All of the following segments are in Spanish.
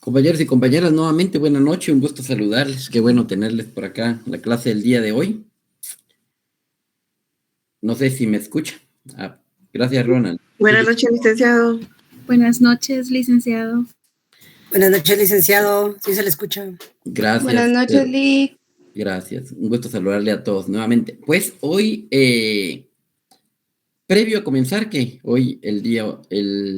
Compañeros y compañeras, nuevamente buenas noches, un gusto saludarles, qué bueno tenerles por acá en la clase del día de hoy. No sé si me escucha. Gracias, Ronald. Buenas noches, licenciado. Buenas noches, licenciado. Buenas noches, licenciado. Sí se le escucha. Gracias. Buenas noches, Lic. Gracias, un gusto saludarle a todos nuevamente. Pues hoy, previo a comenzar, que hoy el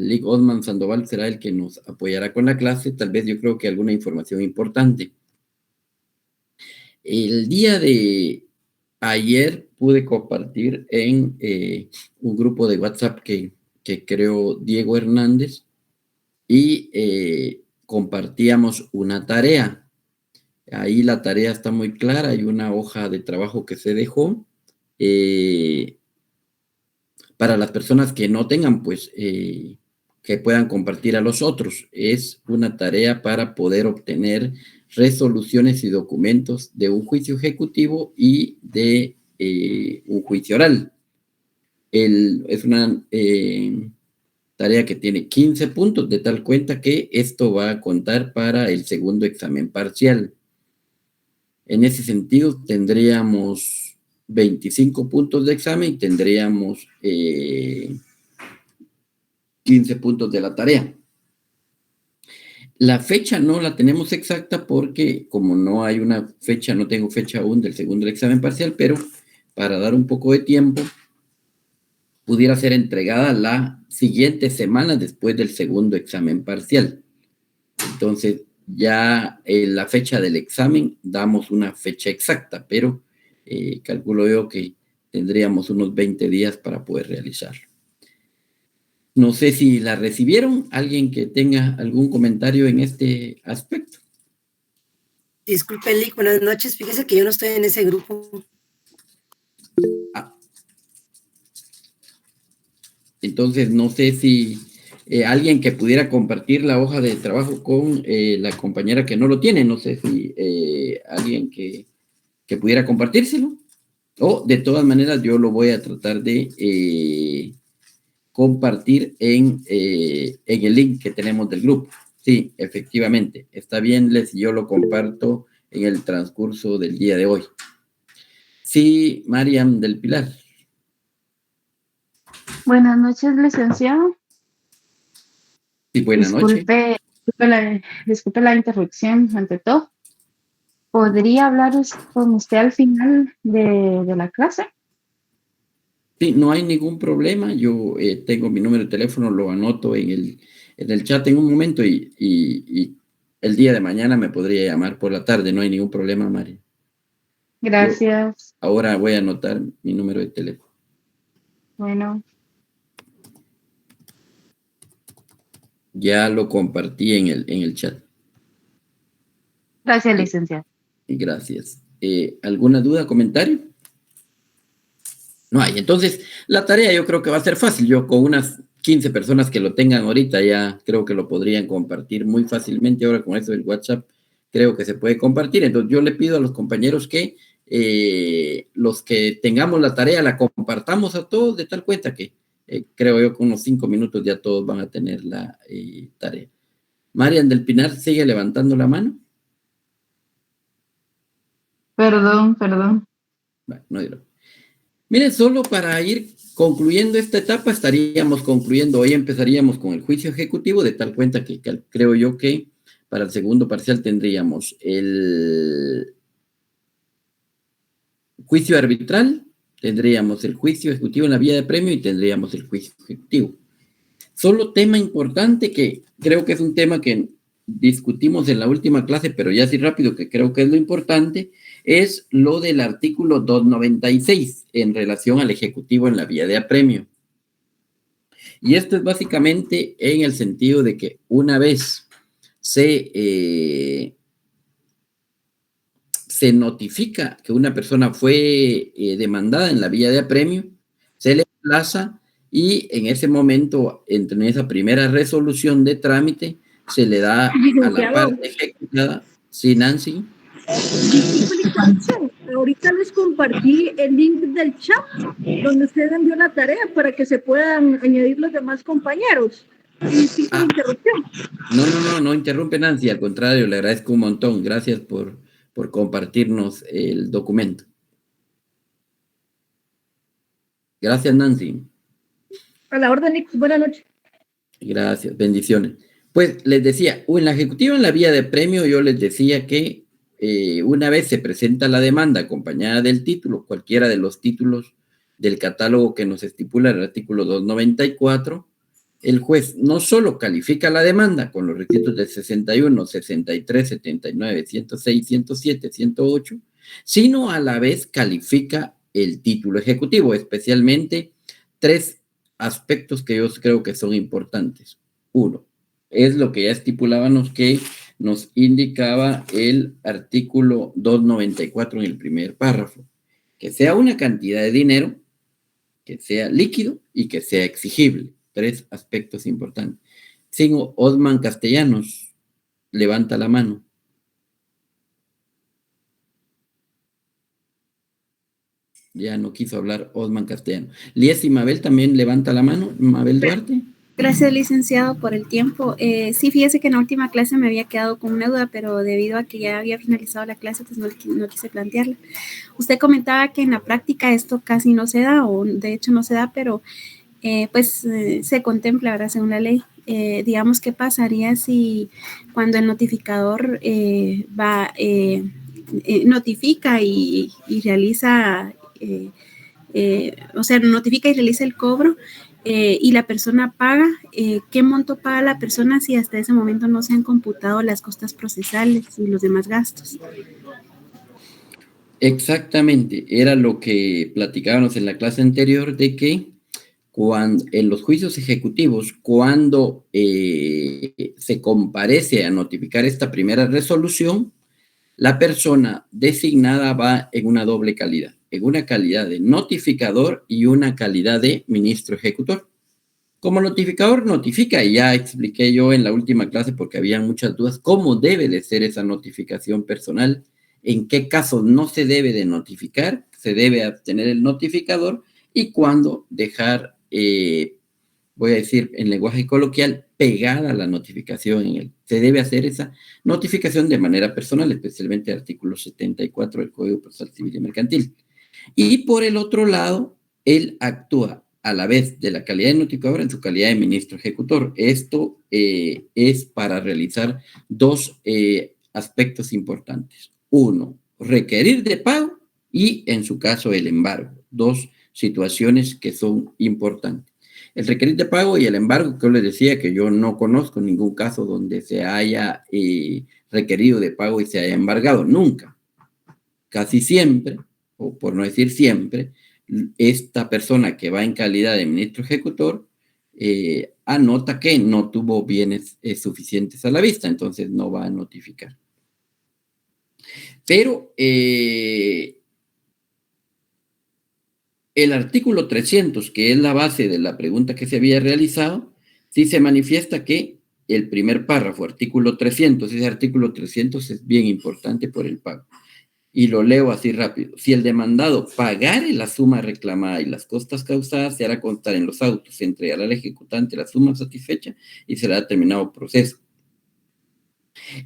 Lic Osman Sandoval será el que nos apoyará con la clase, tal vez yo creo que alguna información importante. El día de ayer pude compartir en un grupo de WhatsApp que creó Diego Hernández y compartíamos una tarea. Ahí la tarea está muy clara, hay una hoja de trabajo que se dejó. Para las personas que no tengan, pues, que puedan compartir a los otros. Es una tarea para poder obtener resoluciones y documentos de un juicio ejecutivo y de un juicio oral. Es una tarea que tiene 15 puntos, de tal cuenta que esto va a contar para el segundo examen parcial. En ese sentido, tendríamos 25 puntos de examen y tendríamos 15 puntos de la tarea. La fecha no la tenemos exacta porque como no hay una fecha, no tengo fecha aún del segundo examen parcial, pero para dar un poco de tiempo, pudiera ser entregada la siguiente semana después del segundo examen parcial. Entonces, ya en la fecha del examen damos una fecha exacta, pero calculo yo que tendríamos unos 20 días para poder realizarlo. No sé si la recibieron, alguien que tenga algún comentario en este aspecto. Disculpe, Lic, buenas noches. Fíjese que yo no estoy en ese grupo. Entonces, no sé si alguien que pudiera compartir la hoja de trabajo con la compañera que no lo tiene, no sé si alguien que pudiera compartírselo, o de todas maneras yo lo voy a tratar de compartir en el link que tenemos del grupo. Sí, efectivamente, está bien, yo lo comparto en el transcurso del día de hoy. Sí, Mariam del Pilar. Buenas noches, licenciado. Sí, buenas noches. Disculpe la interrupción ante todo. ¿Podría hablar con usted al final de la clase? Sí, no hay ningún problema. Yo tengo mi número de teléfono, lo anoto en el chat en un momento y el día de mañana me podría llamar por la tarde. No hay ningún problema, María. Gracias. Yo ahora voy a anotar mi número de teléfono. Bueno. Ya lo compartí en el chat. Gracias, licenciado. Gracias. ¿Alguna duda, comentario? No hay. Entonces, la tarea yo creo que va a ser fácil. Yo con unas 15 personas que lo tengan ahorita ya creo que lo podrían compartir muy fácilmente. Ahora con eso del WhatsApp creo que se puede compartir. Entonces, yo le pido a los compañeros que los que tengamos la tarea la compartamos a todos de tal cuenta que creo yo que unos 5 minutos ya todos van a tener la tarea. Marian del Pinar, ¿sigue levantando la mano? Perdón. Bueno, no diré. Miren, solo para ir concluyendo esta etapa, estaríamos concluyendo, hoy empezaríamos con el juicio ejecutivo, de tal cuenta que creo yo que para el segundo parcial tendríamos el juicio arbitral, tendríamos el juicio ejecutivo en la vía de premio y tendríamos el juicio ejecutivo. Solo tema importante que creo que es un tema que discutimos en la última clase, pero ya así rápido, que creo que es lo importante, es lo del artículo 296 en relación al ejecutivo en la vía de apremio. Y esto es básicamente en el sentido de que una vez se notifica que una persona fue demandada en la vía de apremio, se le emplaza y en ese momento, en esa primera resolución de trámite, se le da a la parte ejecutada. Sí, Nancy. Ahorita les compartí el link del chat donde usted envió la tarea para que se puedan añadir los demás compañeros. Tipo de interrupción. No interrumpe, Nancy, al contrario, le agradezco un montón. Gracias por compartirnos el documento. Gracias, Nancy. A la orden, Nick. Buenas noches. Gracias, bendiciones. Pues les decía, en la ejecutiva en la vía de premio, yo les decía que una vez se presenta la demanda acompañada del título, cualquiera de los títulos del catálogo que nos estipula el artículo 294, el juez no solo califica la demanda con los requisitos de 61, 63, 79, 106, 107, 108, sino a la vez califica el título ejecutivo, especialmente tres aspectos que yo creo que son importantes. Uno, es lo que ya estipulábamos que nos indicaba el artículo 294 en el primer párrafo, que sea una cantidad de dinero, que sea líquido y que sea exigible. Tres aspectos importantes. 5, Osman Castellanos, levanta la mano. Ya no quiso hablar Osman Castellanos. Lies y Mabel también levanta la mano. Mabel Duarte. Gracias, licenciado, por el tiempo. Sí, fíjese que en la última clase me había quedado con una duda, pero debido a que ya había finalizado la clase, pues no quise plantearla. Usted comentaba que en la práctica esto casi no se da, o de hecho no se da, pero se contempla, ¿verdad? Según la ley. Digamos, ¿qué pasaría si cuando el notificador notifica y realiza, notifica y realiza el cobro y la persona paga? ¿Qué monto paga la persona si hasta ese momento no se han computado las costas procesales y los demás gastos? Exactamente, era lo que platicábamos en la clase anterior, de que en los juicios ejecutivos, cuando se comparece a notificar esta primera resolución, la persona designada va en una doble calidad, en una calidad de notificador y una calidad de ministro ejecutor. Como notificador notifica, y ya expliqué yo en la última clase porque había muchas dudas, cómo debe de ser esa notificación personal, en qué casos no se debe de notificar, se debe abstener el notificador y cuándo dejar, voy a decir en lenguaje coloquial, pegada la notificación. Se debe hacer esa notificación de manera personal, especialmente el artículo 74 del Código Procesal Civil y Mercantil. Y por el otro lado, él actúa a la vez de la calidad de notificador en su calidad de ministro ejecutor. Esto es para realizar dos aspectos importantes. Uno, requerir de pago y, en su caso, el embargo. Dos situaciones que son importantes. El requerir de pago y el embargo, que yo les decía que yo no conozco ningún caso donde se haya requerido de pago y se haya embargado. Nunca. Casi siempre, o por no decir siempre, esta persona que va en calidad de ministro ejecutor anota que no tuvo bienes suficientes a la vista, entonces no va a notificar. Pero el artículo 300, que es la base de la pregunta que se había realizado, sí se manifiesta que el primer párrafo, artículo 300, ese artículo 300 es bien importante por el pago. Y lo leo así rápido. Si el demandado pagare la suma reclamada y las costas causadas, se hará constar en los autos, se entregará al ejecutante la suma satisfecha y será determinado el proceso.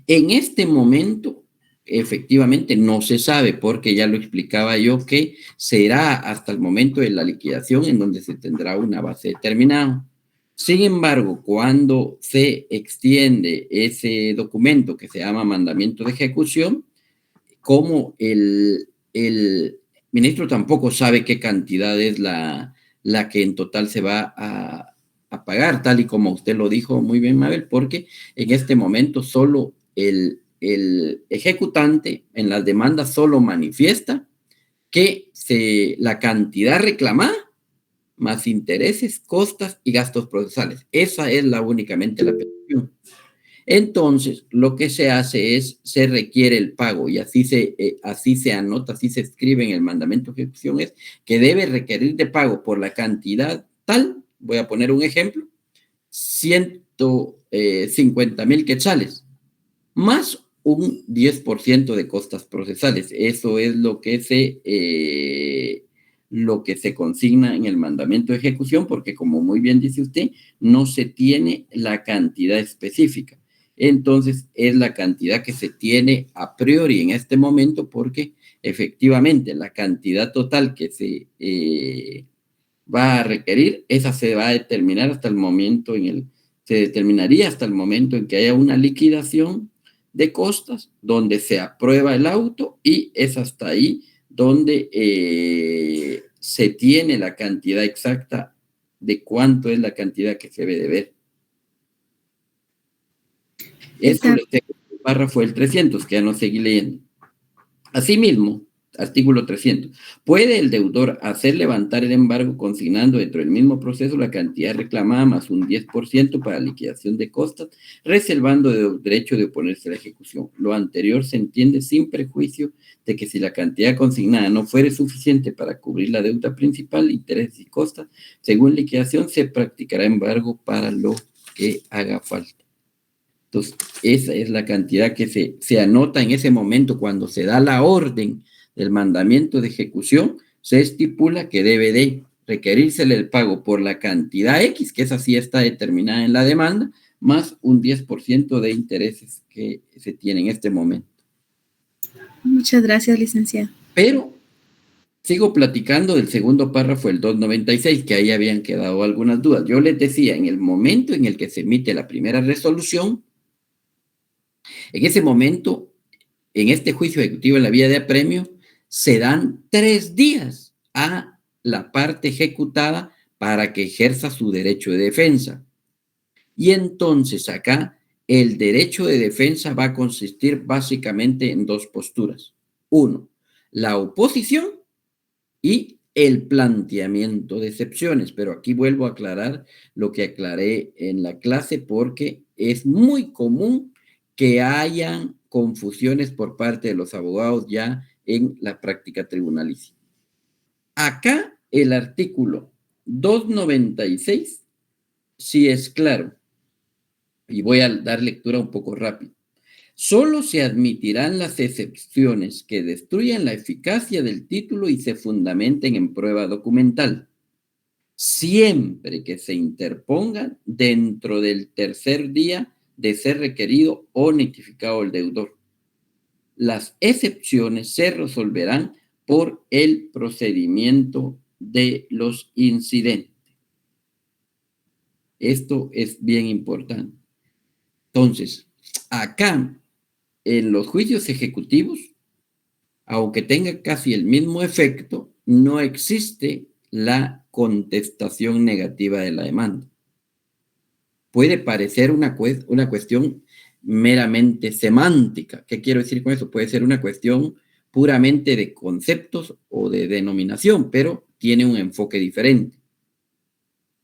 En este momento, efectivamente, no se sabe, porque ya lo explicaba yo, que será hasta el momento de la liquidación en donde se tendrá una base determinada. Sin embargo, cuando se extiende ese documento que se llama mandamiento de ejecución, como el ministro tampoco sabe qué cantidad es la que en total se va a pagar, tal y como usted lo dijo muy bien, Mabel, porque en este momento solo el ejecutante en las demandas solo manifiesta que la cantidad reclamada más intereses, costas y gastos procesales. Esa es únicamente la petición. Entonces, lo que se hace es, se requiere el pago y así se anota, así se escribe en el mandamiento de ejecución, es que debe requerir de pago por la cantidad tal, voy a poner un ejemplo, 150,000 quetzales, más un 10% de costas procesales. Eso es lo que se lo que se consigna en el mandamiento de ejecución, porque como muy bien dice usted, no se tiene la cantidad específica. Entonces, es la cantidad que se tiene a priori en este momento, porque efectivamente la cantidad total que se va a requerir, esa se va a determinar hasta el momento se determinaría hasta el momento en que haya una liquidación de costas, donde se aprueba el auto, y es hasta ahí donde se tiene la cantidad exacta de cuánto es la cantidad que se debe deber. Esto es el párrafo del 300, que ya no seguí leyendo. Asimismo, artículo 300. ¿Puede el deudor hacer levantar el embargo consignando dentro del mismo proceso la cantidad reclamada más un 10% para liquidación de costas, reservando el derecho de oponerse a la ejecución? Lo anterior se entiende sin prejuicio de que si la cantidad consignada no fuere suficiente para cubrir la deuda principal, intereses y costas, según liquidación se practicará embargo para lo que haga falta. Entonces, esa es la cantidad que se anota en ese momento cuando se da la orden del mandamiento de ejecución. Se estipula que debe de requerírsele el pago por la cantidad X, que esa sí está determinada en la demanda, más un 10% de intereses que se tiene en este momento. Muchas gracias, licenciado. Pero sigo platicando del segundo párrafo del 296, que ahí habían quedado algunas dudas. Yo les decía, en el momento en el que se emite la primera resolución, en ese momento, en este juicio ejecutivo en la vía de apremio, se dan 3 días a la parte ejecutada para que ejerza su derecho de defensa. Y entonces acá el derecho de defensa va a consistir básicamente en 2 posturas. 1, la oposición y el planteamiento de excepciones. Pero aquí vuelvo a aclarar lo que aclaré en la clase, porque es muy común que hayan confusiones por parte de los abogados ya en la práctica tribunalicia. Acá el artículo 296 sí es claro, y voy a dar lectura un poco rápido. Solo se admitirán las excepciones que destruyan la eficacia del título y se fundamenten en prueba documental, siempre que se interpongan dentro del tercer día de ser requerido o notificado el deudor. Las excepciones se resolverán por el procedimiento de los incidentes. Esto es bien importante. Entonces, acá, en los juicios ejecutivos, aunque tenga casi el mismo efecto, no existe la contestación negativa de la demanda. Puede parecer una cuestión meramente semántica. ¿Qué quiero decir con eso? Puede ser una cuestión puramente de conceptos o de denominación, pero tiene un enfoque diferente.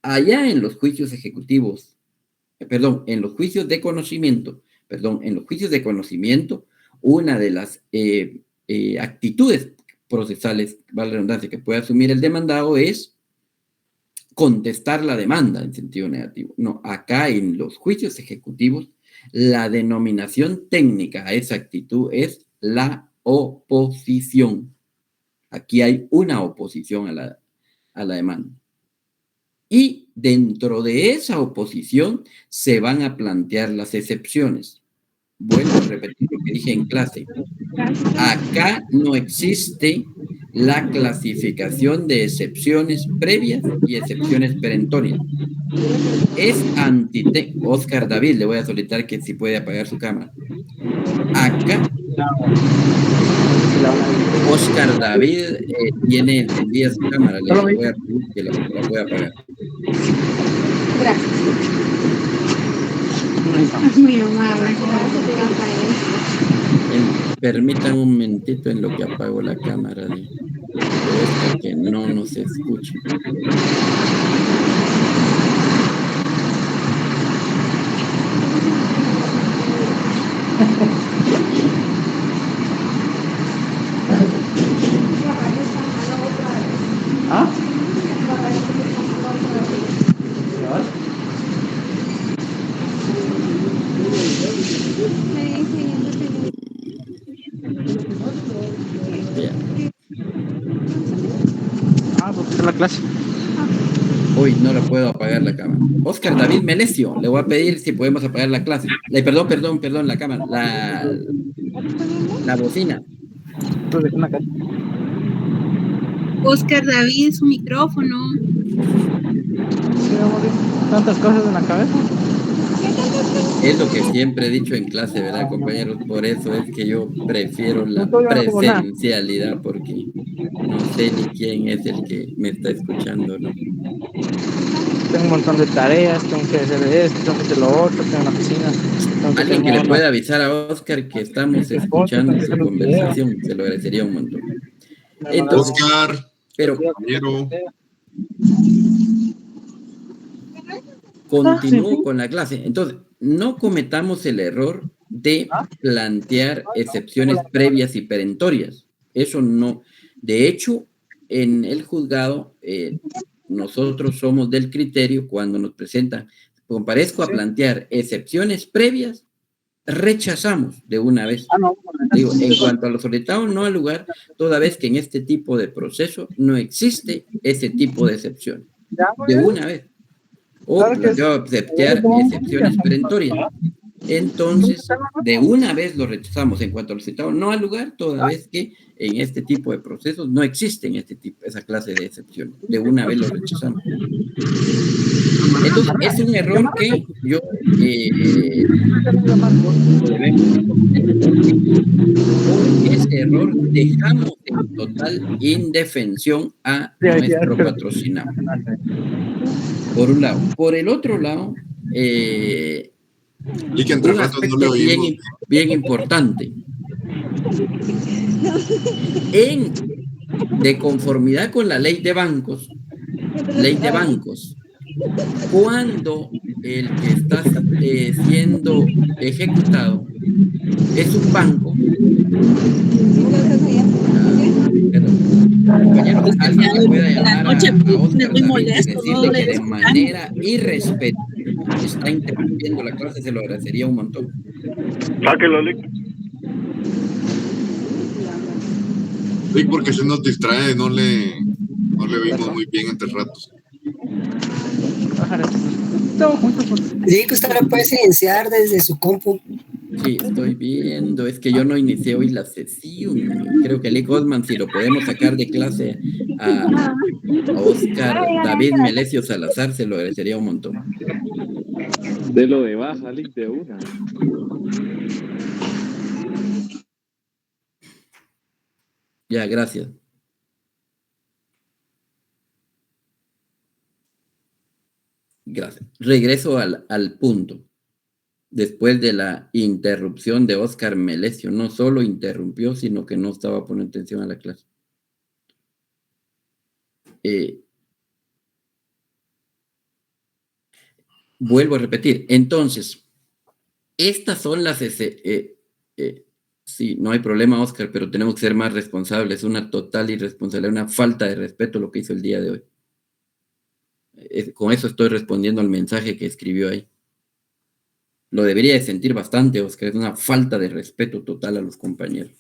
Allá en los juicios ejecutivos, en los juicios de conocimiento, una de las actitudes procesales, vale la redundancia, que puede asumir el demandado es contestar la demanda en sentido negativo. No, acá en los juicios ejecutivos, la denominación técnica a esa actitud es la oposición. Aquí hay una oposición a la demanda. Y dentro de esa oposición se van a plantear las excepciones. Vuelvo a repetir lo que dije en clase. Acá no existe la clasificación de excepciones previas y excepciones perentorias. Es Oscar David, le voy a solicitar que si puede apagar su cámara. Acá, Oscar David tiene encendida su cámara. Le voy a pedir que la pueda apagar. Gracias. Es muy amable. Permítanme un momentito en lo que apago la cámara de Oscar, que no nos escucha. clase. Hoy no la puedo apagar la cámara. Oscar David Melesio, le voy a pedir si podemos apagar la clase. Perdón, la cámara, la bocina. Entonces, una clase. Oscar David, su micrófono. Sí, vamos a ver tantas cosas en la cabeza. Es lo que siempre he dicho en clase, ¿verdad, compañeros? Por eso es que yo prefiero la No, todavía no tengo nada. presencialidad, porque no sé ni quién es el que me está escuchando, ¿no? Tengo un montón de tareas, tengo que hacer esto, tengo que hacer lo otro, tengo una oficina. Alguien que le pueda avisar a Oscar que estamos escuchando su conversación, se lo agradecería un montón. Entonces, Oscar, pero compañero. continúo con la clase. Entonces, no cometamos el error de plantear excepciones previas y perentorias. Eso no. De hecho, en el juzgado, nosotros somos del criterio cuando nos presentan, comparezco a plantear excepciones previas, rechazamos de una vez. Digo, en cuanto a los solicitados, no al lugar, toda vez que en este tipo de proceso no existe ese tipo de excepción. De una vez. O planteo aceptar excepciones perentorias. Entonces, de una vez lo rechazamos en cuanto a los citados, no al lugar, toda vez que en este tipo de procesos no existen esa clase de excepciones. De una vez lo rechazamos. Entonces, es un error que yo por ese error dejamos en total indefensión a nuestro patrocinado. Por un lado. Por el otro lado, Y que entre un ratos no le aspecto oímos. bien importante. De conformidad con la ley de bancos, cuando el que está siendo ejecutado es un banco, compañero, alguien que pueda llamar a Oscar David y decirle que de manera irrespetuosa está interrumpiendo la clase, se lo agradecería un montón. Sáquelo, Lick. Sí, porque se nos distrae, no le oímos muy bien entre ratos. Sí, que usted lo puede silenciar desde su compu. Sí, estoy viendo, es que yo no inicié hoy la sesión. Creo que Lick Osman, si lo podemos sacar de clase a Oscar David Melesio Salazar, se lo agradecería un montón. De lo de baja, Lick, de una. Ya, gracias. Gracias. Regreso al punto. Después de la interrupción de Oscar Melesio, no solo interrumpió, sino que no estaba poniendo atención a la clase. Vuelvo a repetir. Entonces, estas son las... sí, no hay problema, Oscar, pero tenemos que ser más responsables. Una total irresponsabilidad, una falta de respeto lo que hizo el día de hoy. Con eso estoy respondiendo al mensaje que escribió ahí. Lo debería de sentir bastante, Oscar. Es una falta de respeto total a los compañeros.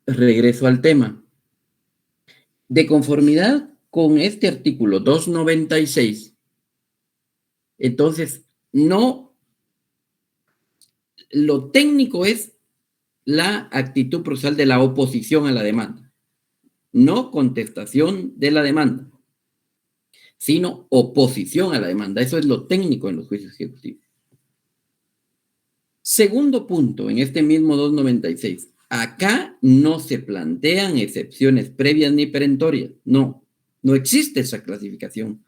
Regreso al tema. De conformidad con este artículo 296, entonces, no, lo técnico es la actitud procesal de la oposición a la demanda, no contestación de la demanda, sino oposición a la demanda. Eso es lo técnico en los juicios ejecutivos. Segundo punto, en este mismo 296, acá no se plantean excepciones previas ni perentorias. No existe esa clasificación.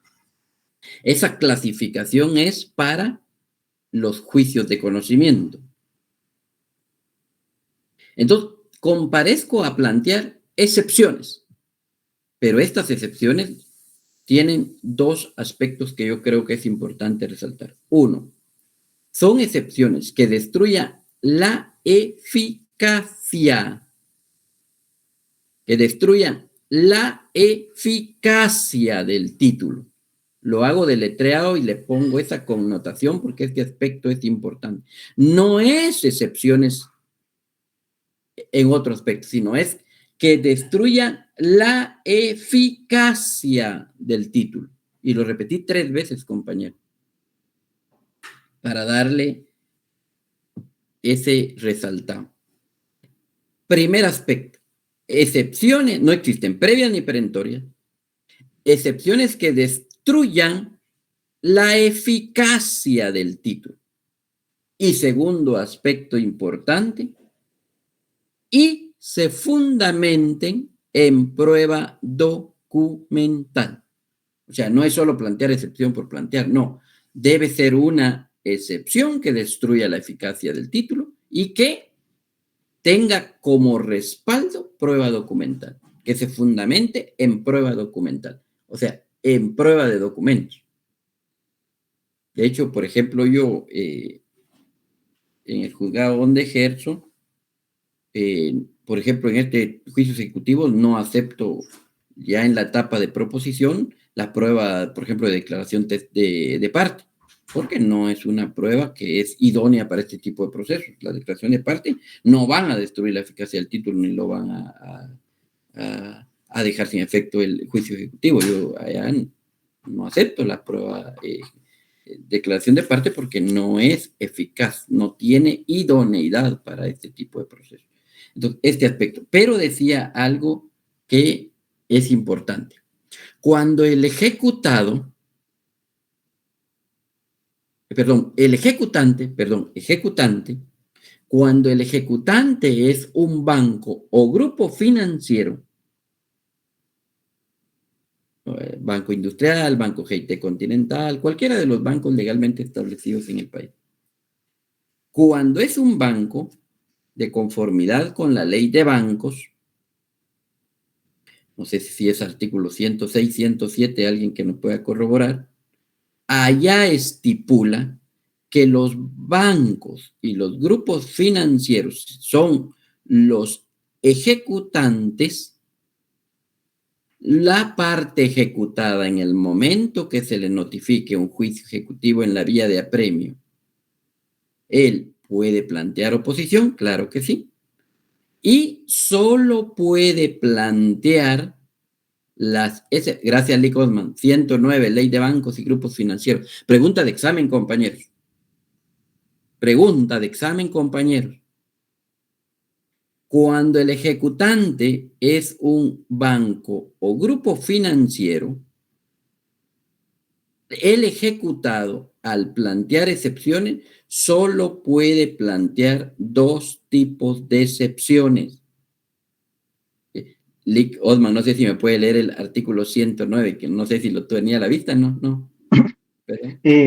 Esa clasificación es para los juicios de conocimiento. Entonces, comparezco a plantear excepciones, pero estas excepciones tienen dos aspectos que yo creo que es importante resaltar. Uno, son excepciones que destruyan la eficacia, del título. Lo hago deletreado y le pongo esa connotación porque este aspecto es importante. No es excepciones en otro aspecto, sino es que destruya la eficacia del título. Y lo repetí 3 veces, compañero, para darle ese resaltado. Primer aspecto, excepciones, no existen previas ni perentorias, excepciones que destruyan la eficacia del título. Y segundo aspecto importante, y se fundamenten en prueba documental. O sea, no es solo plantear excepción por plantear, no. Debe ser una excepción que destruya la eficacia del título y que tenga como respaldo prueba documental, que se fundamente en prueba documental, o sea, en prueba de documentos. De hecho, por ejemplo, yo en el juzgado donde ejerzo, por ejemplo, en este juicio ejecutivo no acepto ya en la etapa de proposición la prueba, por ejemplo, de declaración de parte, porque no es una prueba que es idónea para este tipo de procesos. La declaración de parte no van a destruir la eficacia del título ni lo van a dejar sin efecto el juicio ejecutivo. Yo allá no acepto la prueba declaración de parte porque no es eficaz, no tiene idoneidad para este tipo de procesos. Entonces, este aspecto. Pero decía algo que es importante. Cuando el ejecutante, cuando el ejecutante es un banco o grupo financiero, Banco Industrial, Banco GT Continental, cualquiera de los bancos legalmente establecidos en el país. Cuando es un banco de conformidad con la ley de bancos, no sé si es artículo 106, 107, alguien que nos pueda corroborar, allá estipula que los bancos y los grupos financieros son los ejecutantes. La parte ejecutada en el momento que se le notifique un juicio ejecutivo en la vía de apremio, él puede plantear oposición, claro que sí, y solo puede plantear gracias Lee Cosman, 109, Ley de Bancos y Grupos Financieros. Pregunta de examen, compañeros. Pregunta de examen, compañeros. Cuando el ejecutante es un banco o grupo financiero, el ejecutado, al plantear excepciones, solo puede plantear 2 tipos de excepciones. Lick Osman, no sé si me puede leer el artículo 109, que no sé si lo tenía a la vista, no.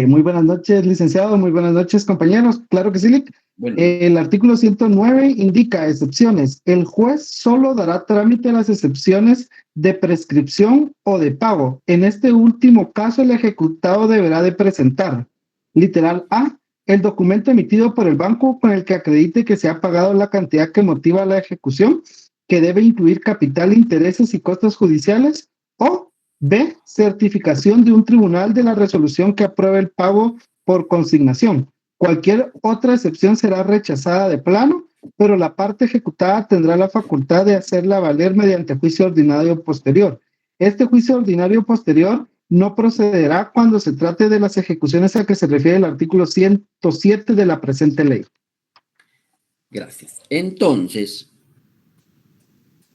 Muy buenas noches, licenciado, muy buenas noches, compañeros. Claro que sí, Lick. Bueno. El artículo 109 indica excepciones. El juez solo dará trámite a las excepciones de prescripción o de pago. En este último caso, el ejecutado deberá de presentar, literal A, el documento emitido por el banco con el que acredite que se ha pagado la cantidad que motiva la ejecución, que debe incluir capital, intereses y costos judiciales, o B, certificación de un tribunal de la resolución que apruebe el pago por consignación. Cualquier otra excepción será rechazada de plano, pero la parte ejecutada tendrá la facultad de hacerla valer mediante juicio ordinario posterior. Este juicio ordinario posterior no procederá cuando se trate de las ejecuciones a que se refiere el artículo 107 de la presente ley. Gracias. Entonces,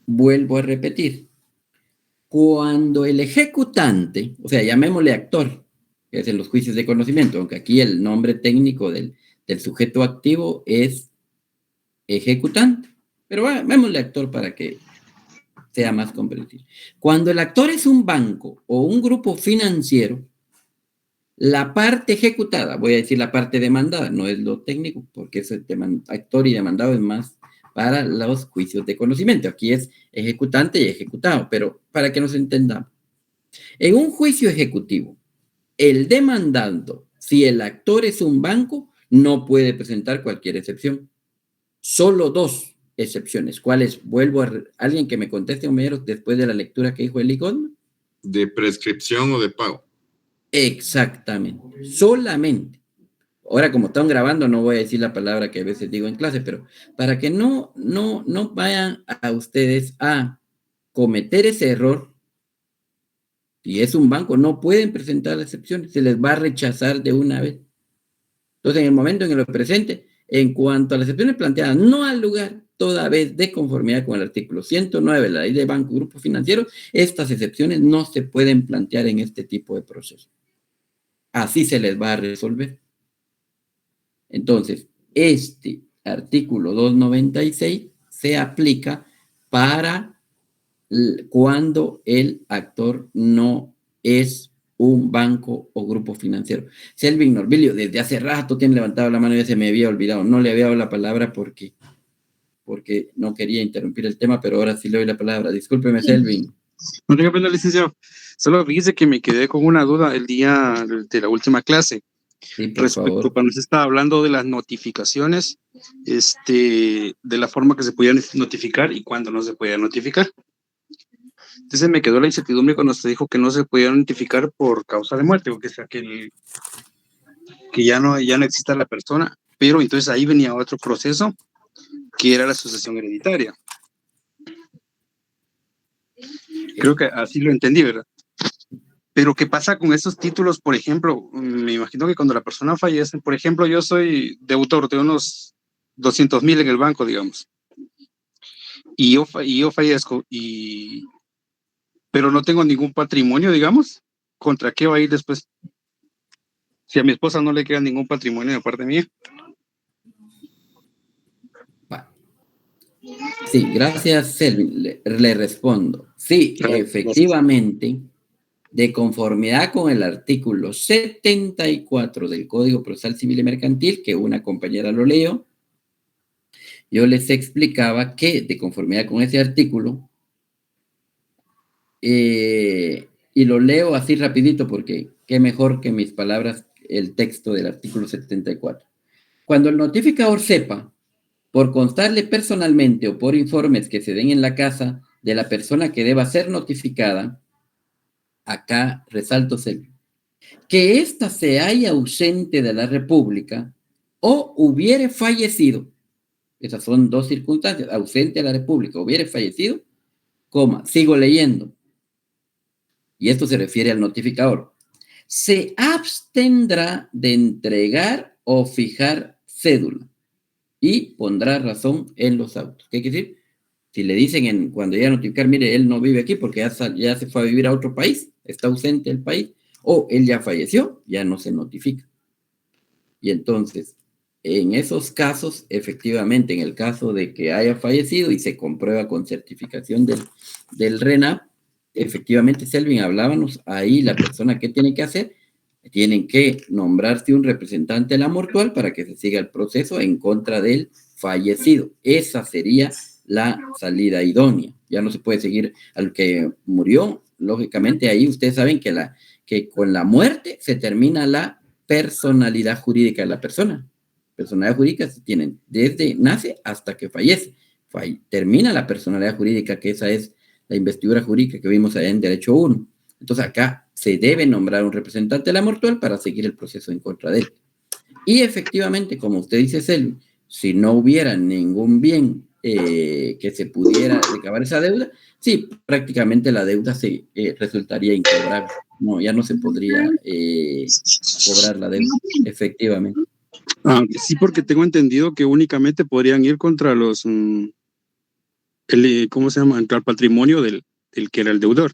vuelvo a repetir. Cuando el ejecutante, o sea, llamémosle actor, que es en los juicios de conocimiento, aunque aquí el nombre técnico del sujeto activo es ejecutante, pero llamémosle actor para que sea más comprensible. Cuando el actor es un banco o un grupo financiero, la parte ejecutada, voy a decir la parte demandada, no es lo técnico, porque ese actor y demandado es más para los juicios de conocimiento. Aquí es ejecutante y ejecutado, pero para que nos entendamos. En un juicio ejecutivo, el demandando, si el actor es un banco, no puede presentar cualquier excepción. Solo 2 excepciones. ¿Cuáles? Vuelvo a... ¿Alguien que me conteste, compañeros, después de la lectura que dijo Eli Goldman? ¿De prescripción o de pago? Exactamente. Solamente. ahora como están grabando no voy a decir la palabra que a veces digo en clase, pero para que no vayan a ustedes a cometer ese error, si es un banco, no pueden presentar excepciones, se les va a rechazar de una vez. Entonces, en el momento en que lo presente, en cuanto a las excepciones planteadas, no al lugar, toda vez de conformidad con el artículo 109 de la Ley de Banco y Grupo Financiero, estas excepciones no se pueden plantear en este tipo de proceso. Así se les va a resolver. Entonces, este artículo 296 se aplica para cuando el actor no es un banco o grupo financiero. Selvin Norvilio, desde hace rato tiene levantado la mano, ya se me había olvidado, no le había dado la palabra porque no quería interrumpir el tema, pero ahora sí le doy la palabra. Discúlpeme, Selvin. No tenga pena, licenciado. Solo fíjese que me quedé con una duda el día de la última clase. Sí, por respecto favor. cuando se estaba hablando de las notificaciones, de la forma que se podía notificar y cuándo no se podía notificar. Entonces me quedó la incertidumbre cuando se dijo que no se podía notificar por causa de muerte, o que sea que ya no exista la persona, pero entonces ahí venía otro proceso que era la sucesión hereditaria. Creo que así lo entendí, ¿verdad? Pero ¿qué pasa con estos títulos? Por ejemplo, me imagino que cuando la persona fallece, por ejemplo, yo soy deudor de unos 200,000 en el banco, digamos, y yo fallezco, pero no tengo ningún patrimonio, digamos, ¿contra qué va a ir después? Si a mi esposa no le queda ningún patrimonio de parte mía. Sí, gracias, Selvin. Le respondo. Sí, efectivamente, de conformidad con el artículo 74 del Código Procesal Civil y Mercantil, que una compañera lo leyó, yo les explicaba que de conformidad con ese artículo, y lo leo así rapidito porque qué mejor que mis palabras el texto del artículo 74. Cuando el notificador sepa, por constarle personalmente o por informes que se den en la casa de la persona que deba ser notificada, acá resalto que ésta se halla ausente de la República o hubiere fallecido. Esas son dos circunstancias, ausente de la República, hubiere fallecido, sigo leyendo. Y esto se refiere al notificador. Se abstendrá de entregar o fijar cédula y pondrá razón en los autos. ¿Qué quiere decir? Si le dicen cuando llega a notificar, mire, él no vive aquí porque ya se fue a vivir a otro país, está ausente del país, o él ya falleció, ya no se notifica. Y entonces, en esos casos, efectivamente, en el caso de que haya fallecido y se comprueba con certificación del RENAP, efectivamente, Selvin, hablábamos ahí, la persona que tiene que hacer, tienen que nombrarse un representante de la mortual para que se siga el proceso en contra del fallecido. Esa sería la salida idónea. Ya no se puede seguir al que murió. Lógicamente, ahí ustedes saben que con la muerte se termina la personalidad jurídica de la persona. Personalidad jurídica se tienen desde nace hasta que fallece. Termina la personalidad jurídica, que esa es la investidura jurídica que vimos allá en Derecho 1. Entonces acá se debe nombrar un representante de la mortual para seguir el proceso en contra de él. Y efectivamente, como usted dice, Selvin, si no hubiera ningún bien que se pudiera recabar esa deuda, sí, prácticamente la deuda resultaría incobrable. No, ya no se podría cobrar la deuda, efectivamente. Sí, porque tengo entendido que únicamente podrían ir contra los, ¿cómo se llama? Contra el patrimonio del que era el deudor.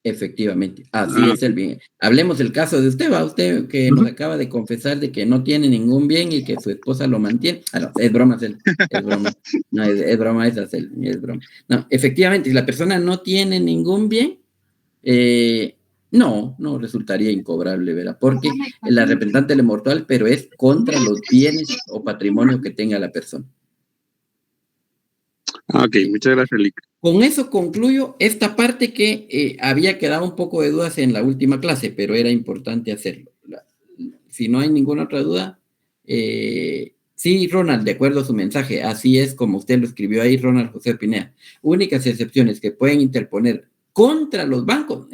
Efectivamente, así es el bien. Hablemos del caso de usted, ¿va? Usted que nos acaba de confesar de que no tiene ningún bien y que su esposa lo mantiene. No, es broma, es broma. No, es broma, es broma. No, efectivamente, si la persona no tiene ningún bien, no resultaría incobrable, ¿verdad? Porque la representante del mortual, pero es contra los bienes o patrimonio que tenga la persona. Ok, muchas gracias, Lick. Con eso concluyo esta parte que había quedado un poco de dudas en la última clase, pero era importante hacerlo. Si no hay ninguna otra duda, sí, Ronald, de acuerdo a su mensaje, así es como usted lo escribió ahí, Ronald José Pineda. Únicas excepciones que pueden interponer contra los bancos,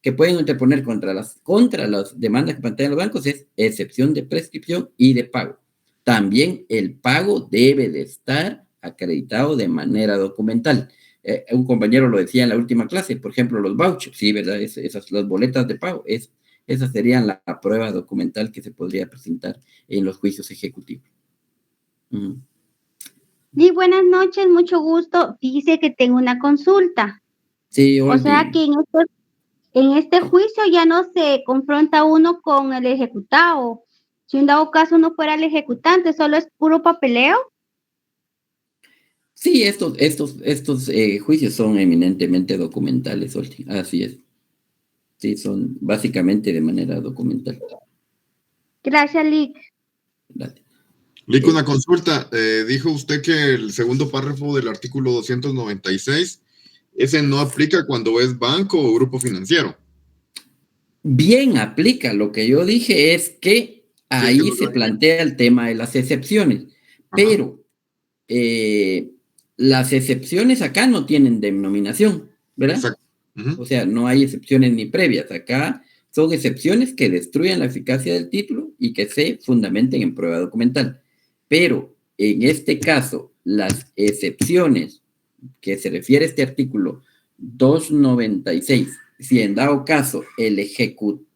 que pueden interponer contra las demandas que plantean los bancos es excepción de prescripción y de pago. También el pago debe de estar acreditado de manera documental. Un compañero lo decía en la última clase, por ejemplo, los vouchers, sí, ¿verdad? Las boletas de pago, esas serían la prueba documental que se podría presentar en los juicios ejecutivos. Sí, buenas noches, mucho gusto. Dice que tengo una consulta. Sí, o sea que en este juicio ya no se confronta uno con el ejecutado. Si en dado caso no fuera el ejecutante, solo es puro papeleo. Sí, estos juicios son eminentemente documentales, Olti. Así es. Sí, son básicamente de manera documental. Gracias, Lick. Gracias. Lick, una consulta. Dijo usted que el segundo párrafo del artículo 296, ese no aplica cuando es banco o grupo financiero. Bien aplica. Lo que yo dije es que ahí se plantea el tema de las excepciones. Pero las excepciones acá no tienen denominación, ¿verdad? Exacto. O sea, no hay excepciones ni previas. Acá son excepciones que destruyen la eficacia del título y que se fundamenten en prueba documental. Pero en este caso, las excepciones que se refiere a este artículo 296, si en dado caso el ejecutante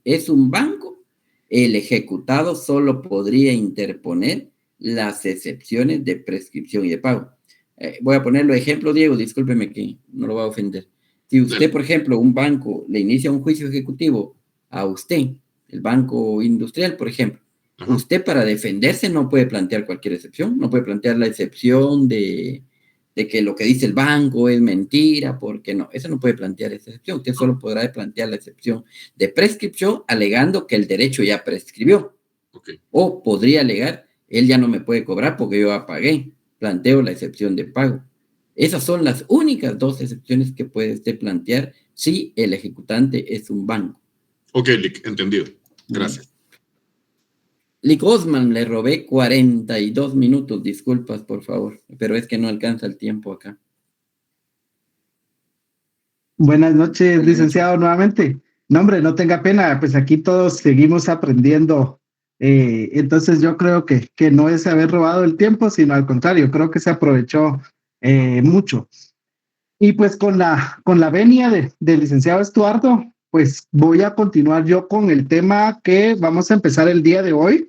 es un banco, el ejecutado solo podría interponer las excepciones de prescripción y de pago. Voy a ponerlo de ejemplo, Diego, discúlpeme que no lo va a ofender. Si usted, por ejemplo, un banco le inicia un juicio ejecutivo a usted, el Banco Industrial, por ejemplo, usted para defenderse no puede plantear cualquier excepción, no puede plantear la excepción de que lo que dice el banco es mentira, porque no, eso no puede plantear esa excepción. Usted solo podrá plantear la excepción de prescripción alegando que el derecho ya prescribió. O podría alegar, él ya no me puede cobrar porque yo ya pagué. Planteo la excepción de pago. Esas son las únicas dos excepciones que puede usted plantear si el ejecutante es un banco. Ok, Lick, entendido. Gracias. Lick Osman, le robé 42 minutos, disculpas, por favor, pero es que no alcanza el tiempo acá. Buenas noches, licenciado, nuevamente. No, hombre, no tenga pena, pues aquí todos seguimos aprendiendo. Entonces yo creo que no es haber robado el tiempo, sino al contrario, creo que se aprovechó mucho. Y pues con la venia del licenciado Estuardo, pues voy a continuar yo con el tema que vamos a empezar el día de hoy.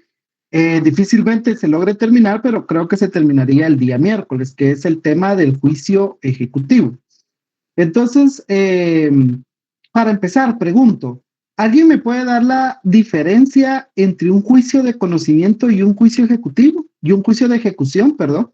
Difícilmente se logre terminar, pero creo que se terminaría el día miércoles, que es el tema del juicio ejecutivo. Entonces, para empezar, pregunto, ¿alguien me puede dar la diferencia entre un juicio de conocimiento y un juicio ejecutivo? Y un juicio de ejecución, perdón.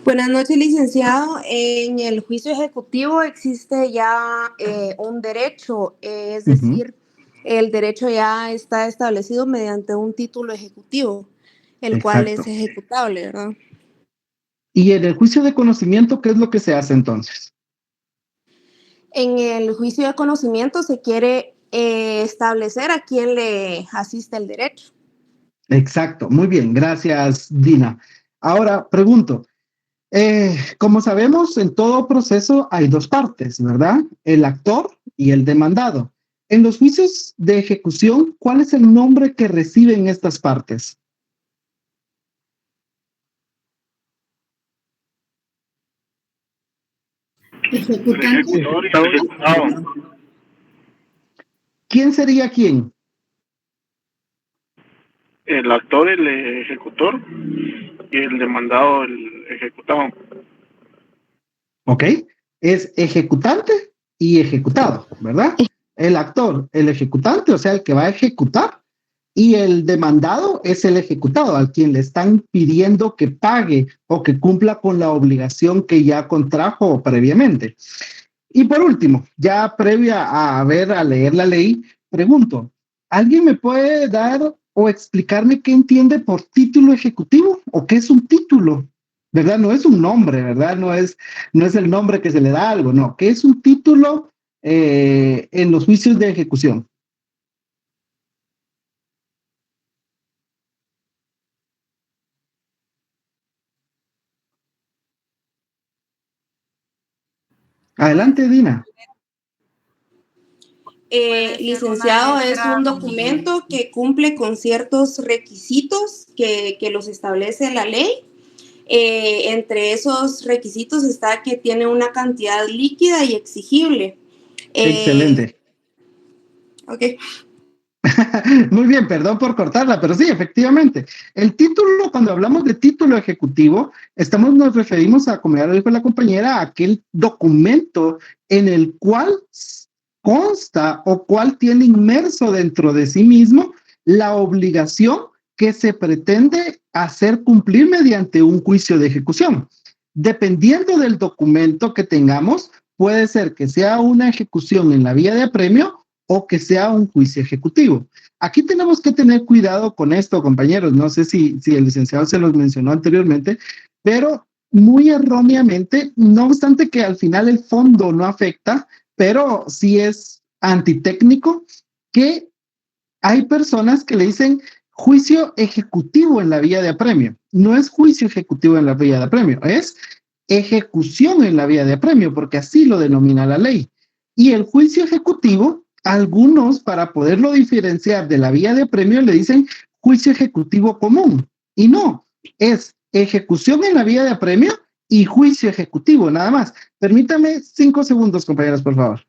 Buenas noches, licenciado. En el juicio ejecutivo existe ya un derecho, es decir, el derecho ya está establecido mediante un título ejecutivo, el cual es ejecutable, ¿verdad? Y en el juicio de conocimiento, ¿qué es lo que se hace entonces? En el juicio de conocimiento se quiere establecer a quién le asiste el derecho. Exacto, muy bien, gracias, Dina. Ahora, pregunto, como sabemos, en todo proceso hay dos partes, ¿verdad? El actor y el demandado. En los juicios de ejecución, ¿cuál es el nombre que reciben estas partes? Ejecutante. ¿Quién sería quién? El actor, el ejecutor, y el demandado, el ejecutado. Ok, es ejecutante y ejecutado, ¿verdad? El actor, el ejecutante, o sea, el que va a ejecutar, y el demandado es el ejecutado, al quien le están pidiendo que pague o que cumpla con la obligación que ya contrajo previamente. Y por último, ya previa a leer la ley, pregunto, ¿alguien me puede dar o explicarme qué entiende por título ejecutivo o qué es un título? ¿Verdad? No es un nombre, ¿verdad? No es el nombre que se le da a algo, no. ¿Qué es un título en los juicios de ejecución? Adelante, Dina. Licenciado, es un documento que cumple con ciertos requisitos que los establece la ley. Entre esos requisitos está que tiene una cantidad líquida y exigible. Excelente. Ok. Muy bien, perdón por cortarla, pero sí, efectivamente. El título, cuando hablamos de título ejecutivo, nos referimos a, como ya lo dijo la compañera, a aquel documento en el cual consta o cual tiene inmerso dentro de sí mismo la obligación que se pretende hacer cumplir mediante un juicio de ejecución. Dependiendo del documento que tengamos, puede ser que sea una ejecución en la vía de apremio o que sea un juicio ejecutivo. Aquí tenemos que tener cuidado con esto, compañeros. No sé si el licenciado se los mencionó anteriormente, pero muy erróneamente, no obstante que al final el fondo no afecta, pero sí es antitécnico, que hay personas que le dicen juicio ejecutivo en la vía de apremio. No es juicio ejecutivo en la vía de apremio, es ejecución en la vía de apremio, porque así lo denomina la ley. Y el juicio ejecutivo, algunos, para poderlo diferenciar de la vía de apremio, le dicen juicio ejecutivo común. Y no, es ejecución en la vía de apremio y juicio ejecutivo, nada más. Permítame 5 segundos, compañeros, por favor.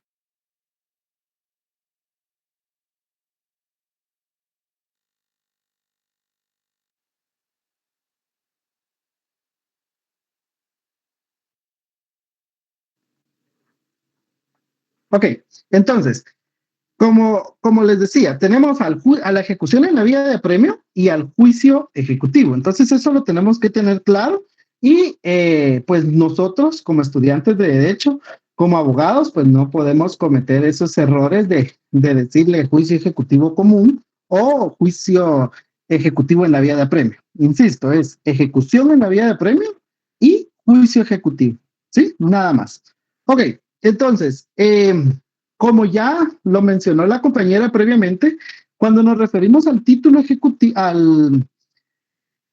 Ok, entonces, como les decía, tenemos a la ejecución en la vía de apremio y al juicio ejecutivo. Entonces, eso lo tenemos que tener claro y pues nosotros como estudiantes de Derecho, como abogados, pues no podemos cometer esos errores de decirle juicio ejecutivo común o juicio ejecutivo en la vía de apremio. Insisto, es ejecución en la vía de apremio y juicio ejecutivo, ¿sí? Nada más. Ok, entonces, como ya lo mencionó la compañera previamente, cuando nos referimos al título ejecutivo,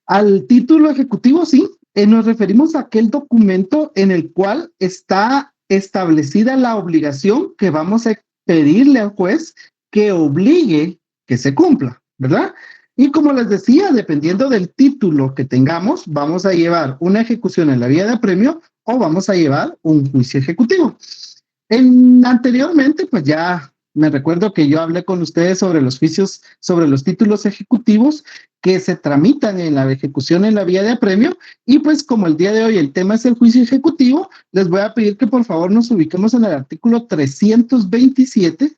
al título ejecutivo, sí, nos referimos a aquel documento en el cual está establecida la obligación que vamos a pedirle al juez que obligue que se cumpla, ¿verdad? Y como les decía, dependiendo del título que tengamos, vamos a llevar una ejecución en la vía de apremio o vamos a llevar un juicio ejecutivo. Anteriormente, pues ya me recuerdo que yo hablé con ustedes sobre los juicios, sobre los títulos ejecutivos que se tramitan en la ejecución en la vía de apremio, y pues como el día de hoy el tema es el juicio ejecutivo, les voy a pedir que por favor nos ubiquemos en el artículo 327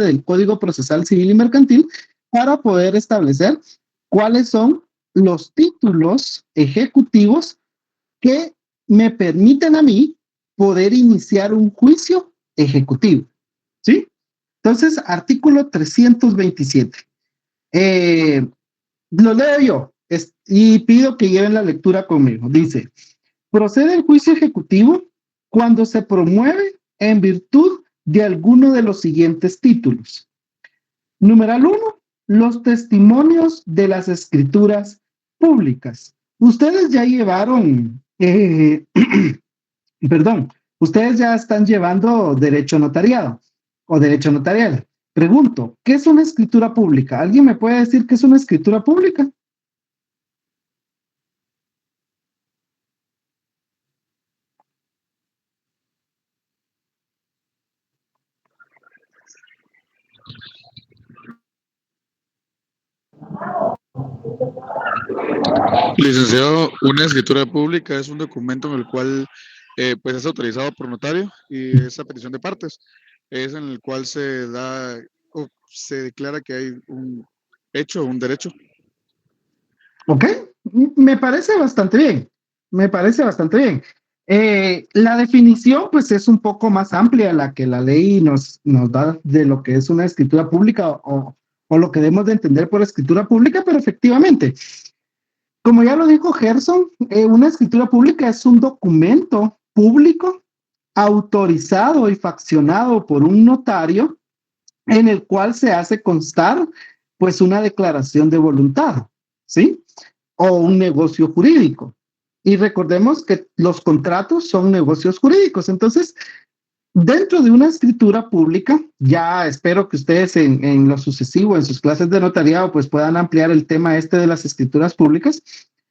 del Código Procesal Civil y Mercantil para poder establecer cuáles son los títulos ejecutivos que me permiten a mí poder iniciar un juicio ejecutivo, ¿sí? Entonces, artículo 327. Lo leo yo y pido que lleven la lectura conmigo. Dice, procede el juicio ejecutivo cuando se promueve en virtud de alguno de los siguientes títulos. Numeral 1, los testimonios de las escrituras públicas. Ustedes ya llevaron, ustedes ya están llevando derecho notariado o derecho notarial. Pregunto, ¿qué es una escritura pública? ¿Alguien me puede decir qué es una escritura pública? Licenciado, una escritura pública es un documento en el cual pues es autorizado por notario y es a petición de partes. Es en el cual se da o se declara que hay un hecho o un derecho. Ok, me parece bastante bien. Me parece bastante bien. La definición, pues, es un poco más amplia la que la ley nos da de lo que es una escritura pública o lo que debemos de entender por escritura pública, pero efectivamente, como ya lo dijo Gerson, una escritura pública es un documento público autorizado y faccionado por un notario en el cual se hace constar, pues, una declaración de voluntad, ¿sí? O un negocio jurídico. Y recordemos que los contratos son negocios jurídicos. Entonces, dentro de una escritura pública, ya espero que ustedes en lo sucesivo, en sus clases de notariado, pues puedan ampliar el tema este de las escrituras públicas.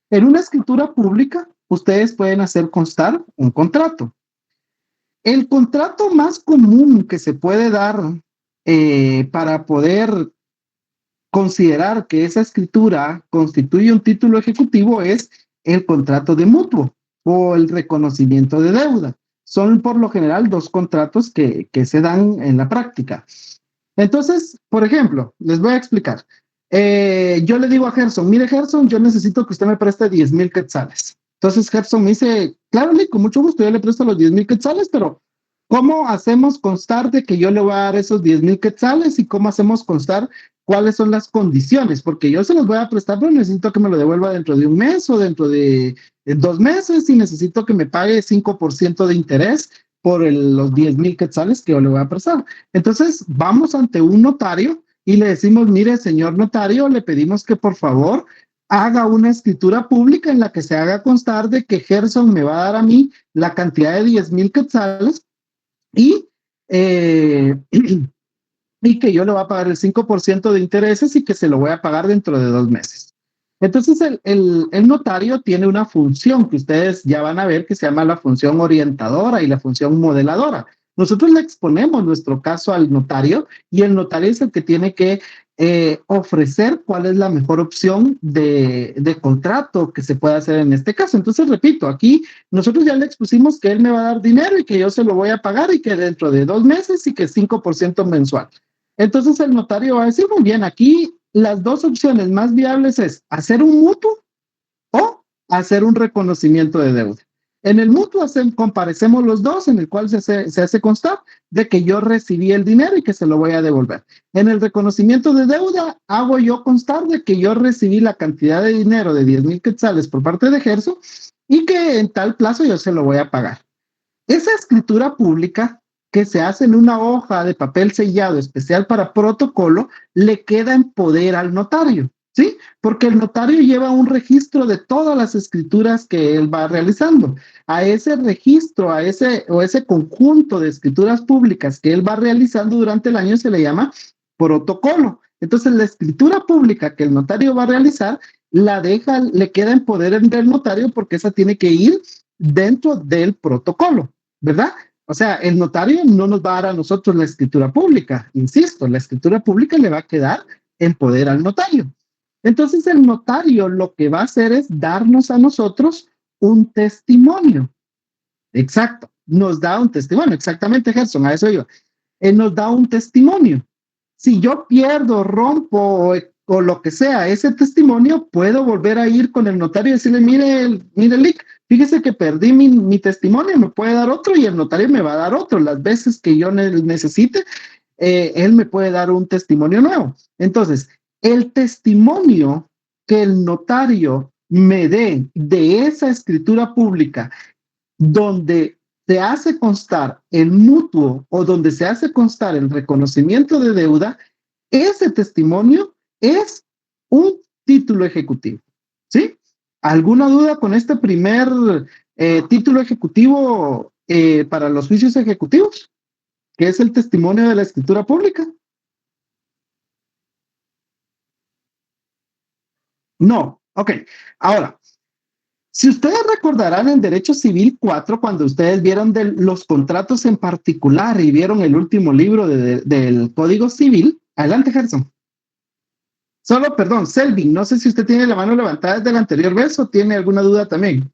En una escritura pública, ustedes pueden hacer constar un contrato. El contrato más común que se puede dar para poder considerar que esa escritura constituye un título ejecutivo es el contrato de mutuo o el reconocimiento de deuda. Son por lo general dos contratos que se dan en la práctica. Entonces, por ejemplo, les voy a explicar. Yo le digo a Gerson, mire Gerson, yo necesito que usted me preste 10,000 quetzales. Entonces Gerson me dice, claro, Lee, con mucho gusto yo le presto los 10,000 quetzales, pero ¿cómo hacemos constar de que yo le voy a dar esos 10,000 quetzales y cómo hacemos constar cuáles son las condiciones? Porque yo se los voy a prestar, pero necesito que me lo devuelva dentro de un mes o dentro de 2 meses y necesito que me pague 5% de interés por los 10,000 quetzales que yo le voy a prestar. Entonces vamos ante un notario y le decimos, mire, señor notario, le pedimos que por favor haga una escritura pública en la que se haga constar de que Gerson me va a dar a mí la cantidad de 10,000 quetzales y que yo le voy a pagar el 5% de intereses y que se lo voy a pagar dentro de 2 meses. Entonces el notario tiene una función que ustedes ya van a ver que se llama la función orientadora y la función modeladora. Nosotros le exponemos nuestro caso al notario y el notario es el que tiene que ofrecer cuál es la mejor opción de contrato que se pueda hacer en este caso. Entonces, repito, aquí nosotros ya le expusimos que él me va a dar dinero y que yo se lo voy a pagar y que dentro de 2 meses y que 5% mensual. Entonces el notario va a decir, muy bien, aquí las dos opciones más viables es hacer un mutuo o hacer un reconocimiento de deuda. En el mutuo comparecemos los dos, en el cual se hace constar de que yo recibí el dinero y que se lo voy a devolver. En el reconocimiento de deuda, hago yo constar de que yo recibí la cantidad de dinero de 10,000 quetzales por parte de Gerson y que en tal plazo yo se lo voy a pagar. Esa escritura pública que se hace en una hoja de papel sellado especial para protocolo, le queda en poder al notario, ¿sí? Porque el notario lleva un registro de todas las escrituras que él va realizando. A ese registro, a ese conjunto de escrituras públicas que él va realizando durante el año se le llama protocolo. Entonces, la escritura pública que el notario va a realizar, le queda en poder del notario porque esa tiene que ir dentro del protocolo, ¿verdad? O sea, el notario no nos va a dar a nosotros la escritura pública. Insisto, la escritura pública le va a quedar en poder al notario. Entonces, el notario lo que va a hacer es darnos a nosotros un testimonio. Exacto, nos da un testimonio. Exactamente, Gerson, a eso iba. Él nos da un testimonio. Si yo pierdo, rompo o lo que sea, ese testimonio, puedo volver a ir con el notario y decirle, mire, Lick, fíjese que perdí mi testimonio, me puede dar otro y el notario me va a dar otro. Las veces que yo necesite, él me puede dar un testimonio nuevo. Entonces, el testimonio que el notario me dé de esa escritura pública donde se hace constar el mutuo o donde se hace constar el reconocimiento de deuda, ese testimonio es un título ejecutivo, ¿sí? ¿Alguna duda con este primer título ejecutivo para los juicios ejecutivos? ¿Qué es el testimonio de la escritura pública? No, ok. Ahora, si ustedes recordarán en Derecho Civil 4, cuando ustedes vieron los contratos en particular y vieron el último libro del Código Civil, adelante, Gerson. Perdón, Selvin, no sé si usted tiene la mano levantada desde la anterior vez o tiene alguna duda también.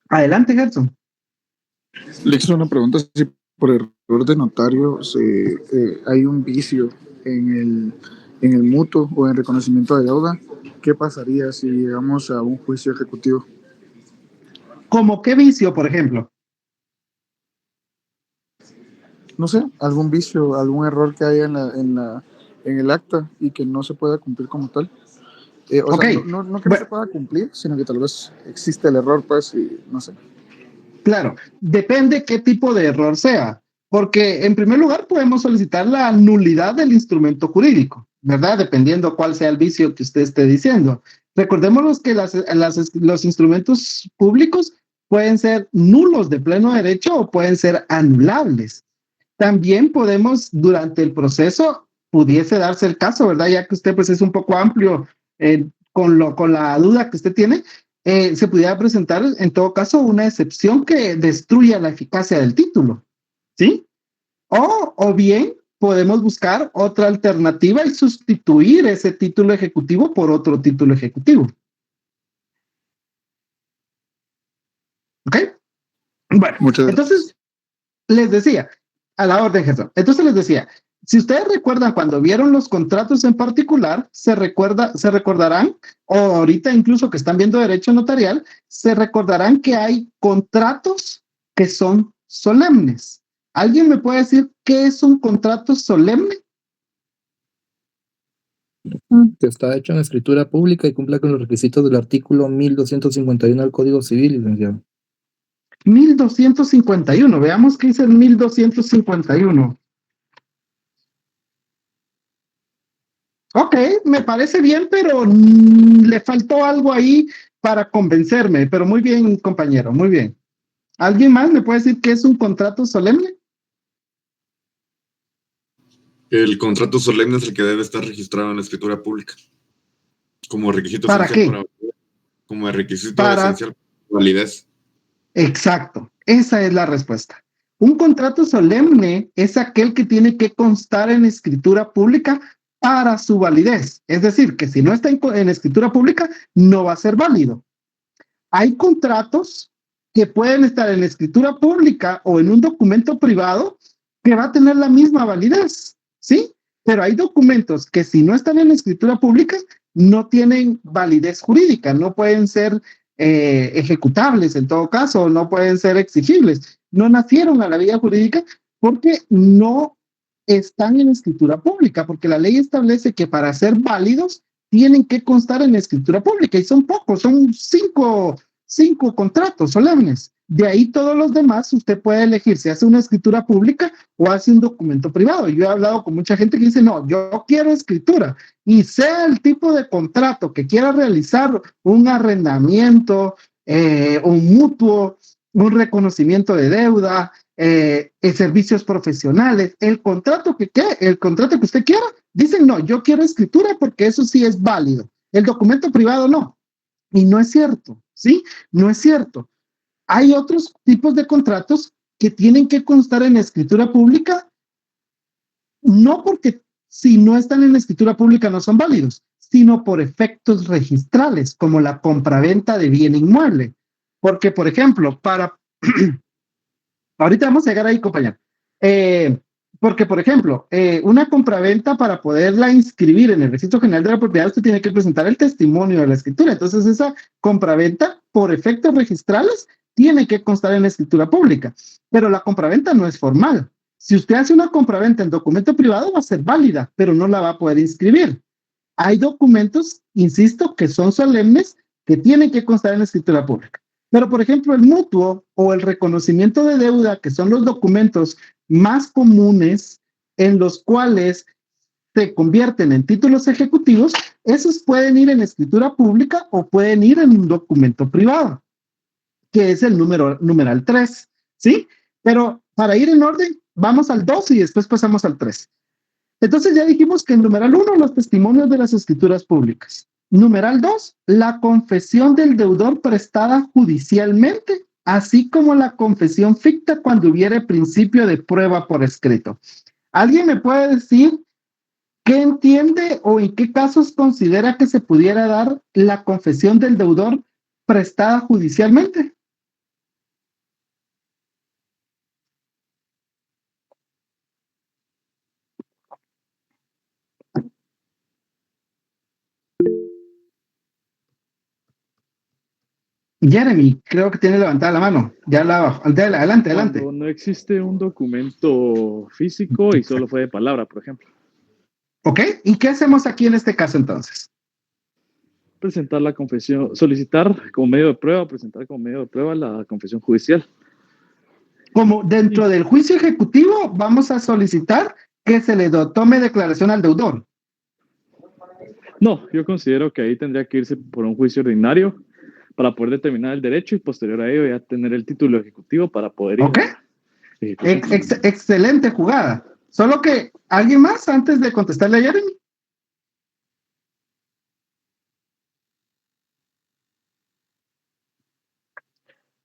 Adelante, Gerson. Le hice una pregunta, si por error de notario hay un vicio en el mutuo o en reconocimiento de deuda, ¿qué pasaría si llegamos a un juicio ejecutivo? ¿Cómo qué vicio, por ejemplo? No sé, algún vicio, algún error que haya en el acta y que no se pueda cumplir como tal. Sea, no que no se pueda cumplir, sino que tal vez existe el error, pues, y no sé. Claro, depende qué tipo de error sea, porque en primer lugar podemos solicitar la nulidad del instrumento jurídico, ¿verdad? Dependiendo cuál sea el vicio que usted esté diciendo. Recordémonos que los instrumentos públicos pueden ser nulos de pleno derecho o pueden ser anulables. También podemos, durante el proceso, pudiese darse el caso, ¿verdad? Ya que usted pues es un poco amplio con la duda que usted tiene, se pudiera presentar en todo caso una excepción que destruya la eficacia del título, ¿sí? O bien podemos buscar otra alternativa y sustituir ese título ejecutivo por otro título ejecutivo. ¿Ok? Bueno, entonces les decía, a la orden, Gerson. Entonces les decía, si ustedes recuerdan cuando vieron los contratos en particular, se recordarán, o ahorita incluso que están viendo derecho notarial, se recordarán que hay contratos que son solemnes. ¿Alguien me puede decir qué es un contrato solemne? Que está hecho en escritura pública y cumple con los requisitos del artículo 1251 del Código Civil, licenciado. 1251, veamos qué dice el 1251. Ok, me parece bien, pero le faltó algo ahí para convencerme, pero muy bien, compañero, muy bien. ¿Alguien más me puede decir qué es un contrato solemne? El contrato solemne es el que debe estar registrado en la escritura pública. Como requisito ¿Para esencial qué? como requisito esencial para validez. Exacto, esa es la respuesta. Un contrato solemne es aquel que tiene que constar en escritura pública para su validez. Es decir, que si no está en escritura pública, no va a ser válido. Hay contratos que pueden estar en la escritura pública o en un documento privado que va a tener la misma validez, ¿sí? Pero hay documentos que si no están en la escritura pública, no tienen validez jurídica, no pueden ser ejecutables en todo caso, no pueden ser exigibles. No nacieron a la vida jurídica porque no están en escritura pública, porque la ley establece que para ser válidos tienen que constar en escritura pública y son pocos, son cinco contratos solemnes. De ahí todos los demás usted puede elegir si hace una escritura pública o hace un documento privado. Yo he hablado con mucha gente que dice, no, yo quiero escritura, y sea el tipo de contrato que quiera realizar, un arrendamiento, un mutuo, un reconocimiento de deuda, servicios profesionales, el contrato que usted quiera, dicen, no, yo quiero escritura porque eso sí es válido. El documento privado no. Y no es cierto, ¿sí? No es cierto. Hay otros tipos de contratos que tienen que constar en escritura pública, no porque si no están en escritura pública no son válidos, sino por efectos registrales, como la compraventa de bien inmueble. Porque, por ejemplo, ahorita vamos a llegar ahí, compañero. Porque, por ejemplo, una compraventa, para poderla inscribir en el Registro General de la Propiedad, usted tiene que presentar el testimonio de la escritura. Entonces, esa compraventa, por efectos registrales, tiene que constar en la escritura pública. Pero la compraventa no es formal. Si usted hace una compraventa en documento privado, va a ser válida, pero no la va a poder inscribir. Hay documentos, insisto, que son solemnes, que tienen que constar en la escritura pública. Pero, por ejemplo, el mutuo o el reconocimiento de deuda, que son los documentos más comunes en los cuales se convierten en títulos ejecutivos, esos pueden ir en escritura pública o pueden ir en un documento privado, que es el numeral 3, ¿sí? Pero para ir en orden, vamos al 2 y después pasamos al 3. Entonces ya dijimos que en numeral 1, los testimonios de las escrituras públicas. Numeral 2, la confesión del deudor prestada judicialmente, así como la confesión ficta cuando hubiere principio de prueba por escrito. ¿Alguien me puede decir qué entiende o en qué casos considera que se pudiera dar la confesión del deudor prestada judicialmente? Jeremy, creo que tiene levantada la mano. Ya la abajo. Adelante. Cuando no existe un documento físico y solo fue de palabra, por ejemplo. Ok, ¿y qué hacemos aquí en este caso entonces? Presentar la confesión, solicitar como medio de prueba, presentar como medio de prueba la confesión judicial. Como dentro del juicio ejecutivo, vamos a solicitar que se le tome declaración al deudor. No, yo considero que ahí tendría que irse por un juicio ordinario para poder determinar el derecho y posterior a ello ya tener el título ejecutivo para poder ir. Ok. Excelente jugada. Solo que, ¿alguien más antes de contestarle a Jeremy?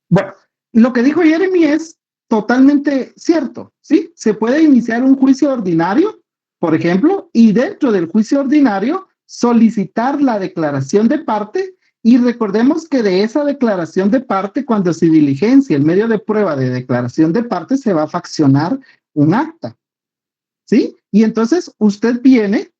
Bueno, lo que dijo Jeremy es totalmente cierto, ¿sí? Se puede iniciar un juicio ordinario, por ejemplo, y dentro del juicio ordinario solicitar la declaración de parte, y recordemos que de esa declaración de parte, cuando se diligencia el medio de prueba de declaración de parte, se va a faccionar un acta, ¿sí? Y entonces usted viene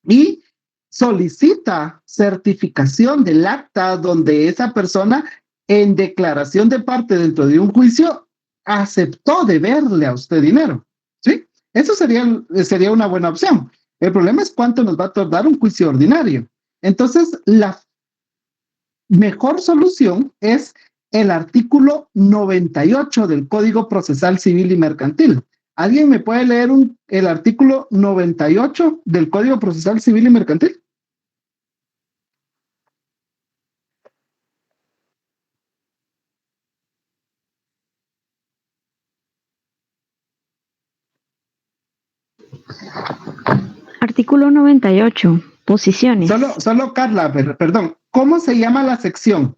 y solicita certificación del acta donde esa persona en declaración de parte dentro de un juicio aceptó deberle a usted dinero, ¿sí? Eso sería una buena opción. El problema es cuánto nos va a tardar un juicio ordinario. Entonces, la mejor solución es el artículo 98 del Código Procesal Civil y Mercantil. ¿Alguien me puede leer el artículo 98 del Código Procesal Civil y Mercantil? Artículo 98. Posiciones. Solo Carla, perdón. ¿Cómo se llama la sección?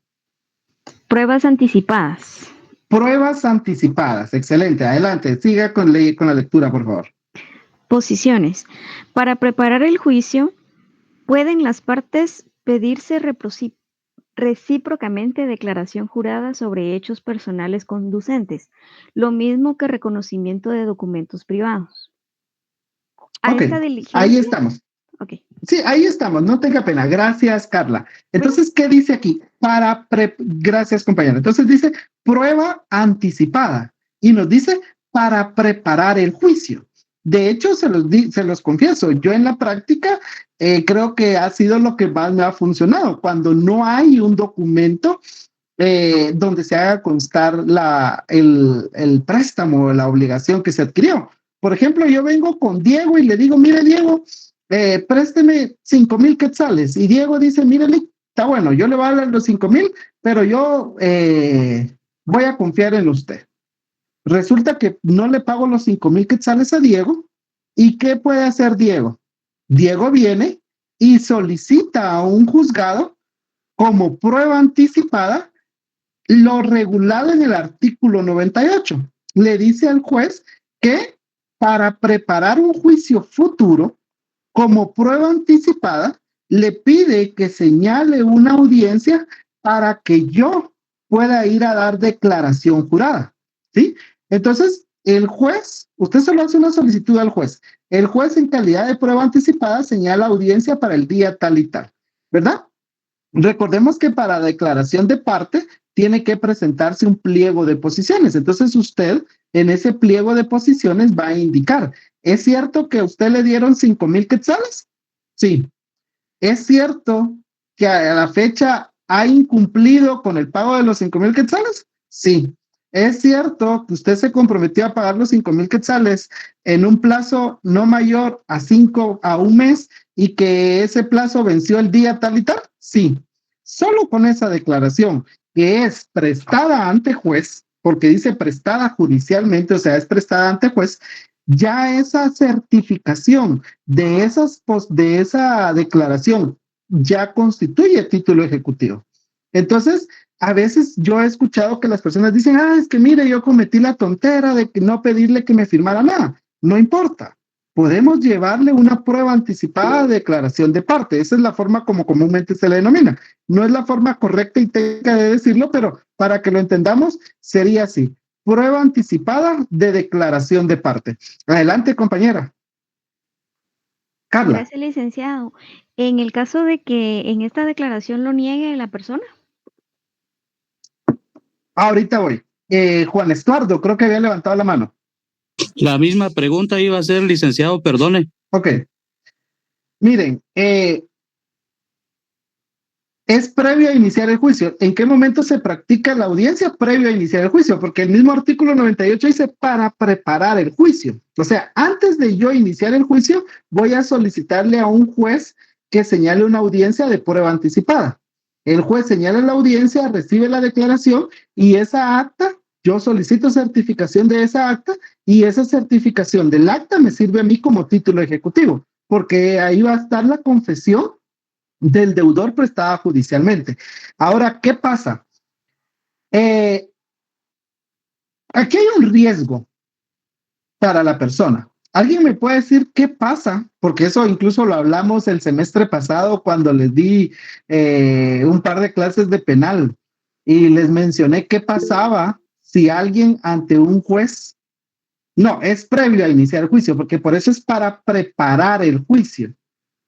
Pruebas anticipadas. Pruebas anticipadas. Excelente. Adelante. Siga con la lectura, por favor. Posiciones. Para preparar el juicio, pueden las partes pedirse recíprocamente declaración jurada sobre hechos personales conducentes, lo mismo que reconocimiento de documentos privados. Ok, ahí estamos. Okay. Sí, ahí estamos, no tenga pena. Gracias, Carla. Entonces, ¿qué dice aquí? Gracias, compañera. Entonces dice prueba anticipada y nos dice para preparar el juicio. De hecho, se los confieso, yo en la práctica creo que ha sido lo que más me ha funcionado. Cuando no hay un documento donde se haga constar el préstamo, la obligación que se adquirió. Por ejemplo, yo vengo con Diego y le digo, mire, Diego, présteme 5,000 quetzales. Y Diego dice, mire, está bueno, yo le voy a dar los 5,000, pero yo voy a confiar en usted. Resulta que no le pago los 5,000 quetzales a Diego. ¿Y qué puede hacer Diego? Diego viene y solicita a un juzgado como prueba anticipada lo regulado en el artículo 98. Le dice al juez que para preparar un juicio futuro, como prueba anticipada, le pide que señale una audiencia para que yo pueda ir a dar declaración jurada, ¿sí? Entonces, el juez, usted solo hace una solicitud al juez. El juez, en calidad de prueba anticipada, señala audiencia para el día tal y tal, ¿verdad? Recordemos que para declaración de parte tiene que presentarse un pliego de posiciones. Entonces, usted en ese pliego de posiciones va a indicar, ¿es cierto que a usted le dieron 5,000 quetzales? Sí. ¿Es cierto que a la fecha ha incumplido con el pago de los 5,000 quetzales? Sí. ¿Es cierto que usted se comprometió a pagar los 5,000 quetzales en un plazo no mayor a un mes y que ese plazo venció el día tal y tal? Sí. Solo con esa declaración, que es prestada ante juez, porque dice prestada judicialmente, o sea, es prestada ante juez, ya esa certificación de esa declaración ya constituye título ejecutivo. Entonces, a veces yo he escuchado que las personas dicen, es que mire, yo cometí la tontera de que no pedirle que me firmara nada. No importa. Podemos llevarle una prueba anticipada de declaración de parte. Esa es la forma como comúnmente se le denomina. No es la forma correcta y técnica de decirlo, pero para que lo entendamos, sería así. Prueba anticipada de declaración de parte. Adelante, compañera. Carla. Gracias, licenciado. En el caso de que en esta declaración lo niegue la persona. Ahorita voy. Juan Estuardo, creo que había levantado la mano. La misma pregunta iba a ser, licenciado, perdone. Ok. Miren, es previo a iniciar el juicio. ¿En qué momento se practica la audiencia? Previo a iniciar el juicio, porque el mismo artículo 98 dice para preparar el juicio. O sea, antes de yo iniciar el juicio, voy a solicitarle a un juez que señale una audiencia de prueba anticipada. El juez señala la audiencia, recibe la declaración y esa acta, yo solicito certificación de esa acta y esa certificación del acta me sirve a mí como título ejecutivo, porque ahí va a estar la confesión del deudor prestada judicialmente. Ahora, ¿qué pasa? Aquí hay un riesgo para la persona. ¿Alguien me puede decir qué pasa? Porque eso incluso lo hablamos el semestre pasado cuando les di un par de clases de penal y les mencioné qué pasaba si alguien ante un juez, no, es previo a iniciar el juicio, porque por eso es para preparar el juicio.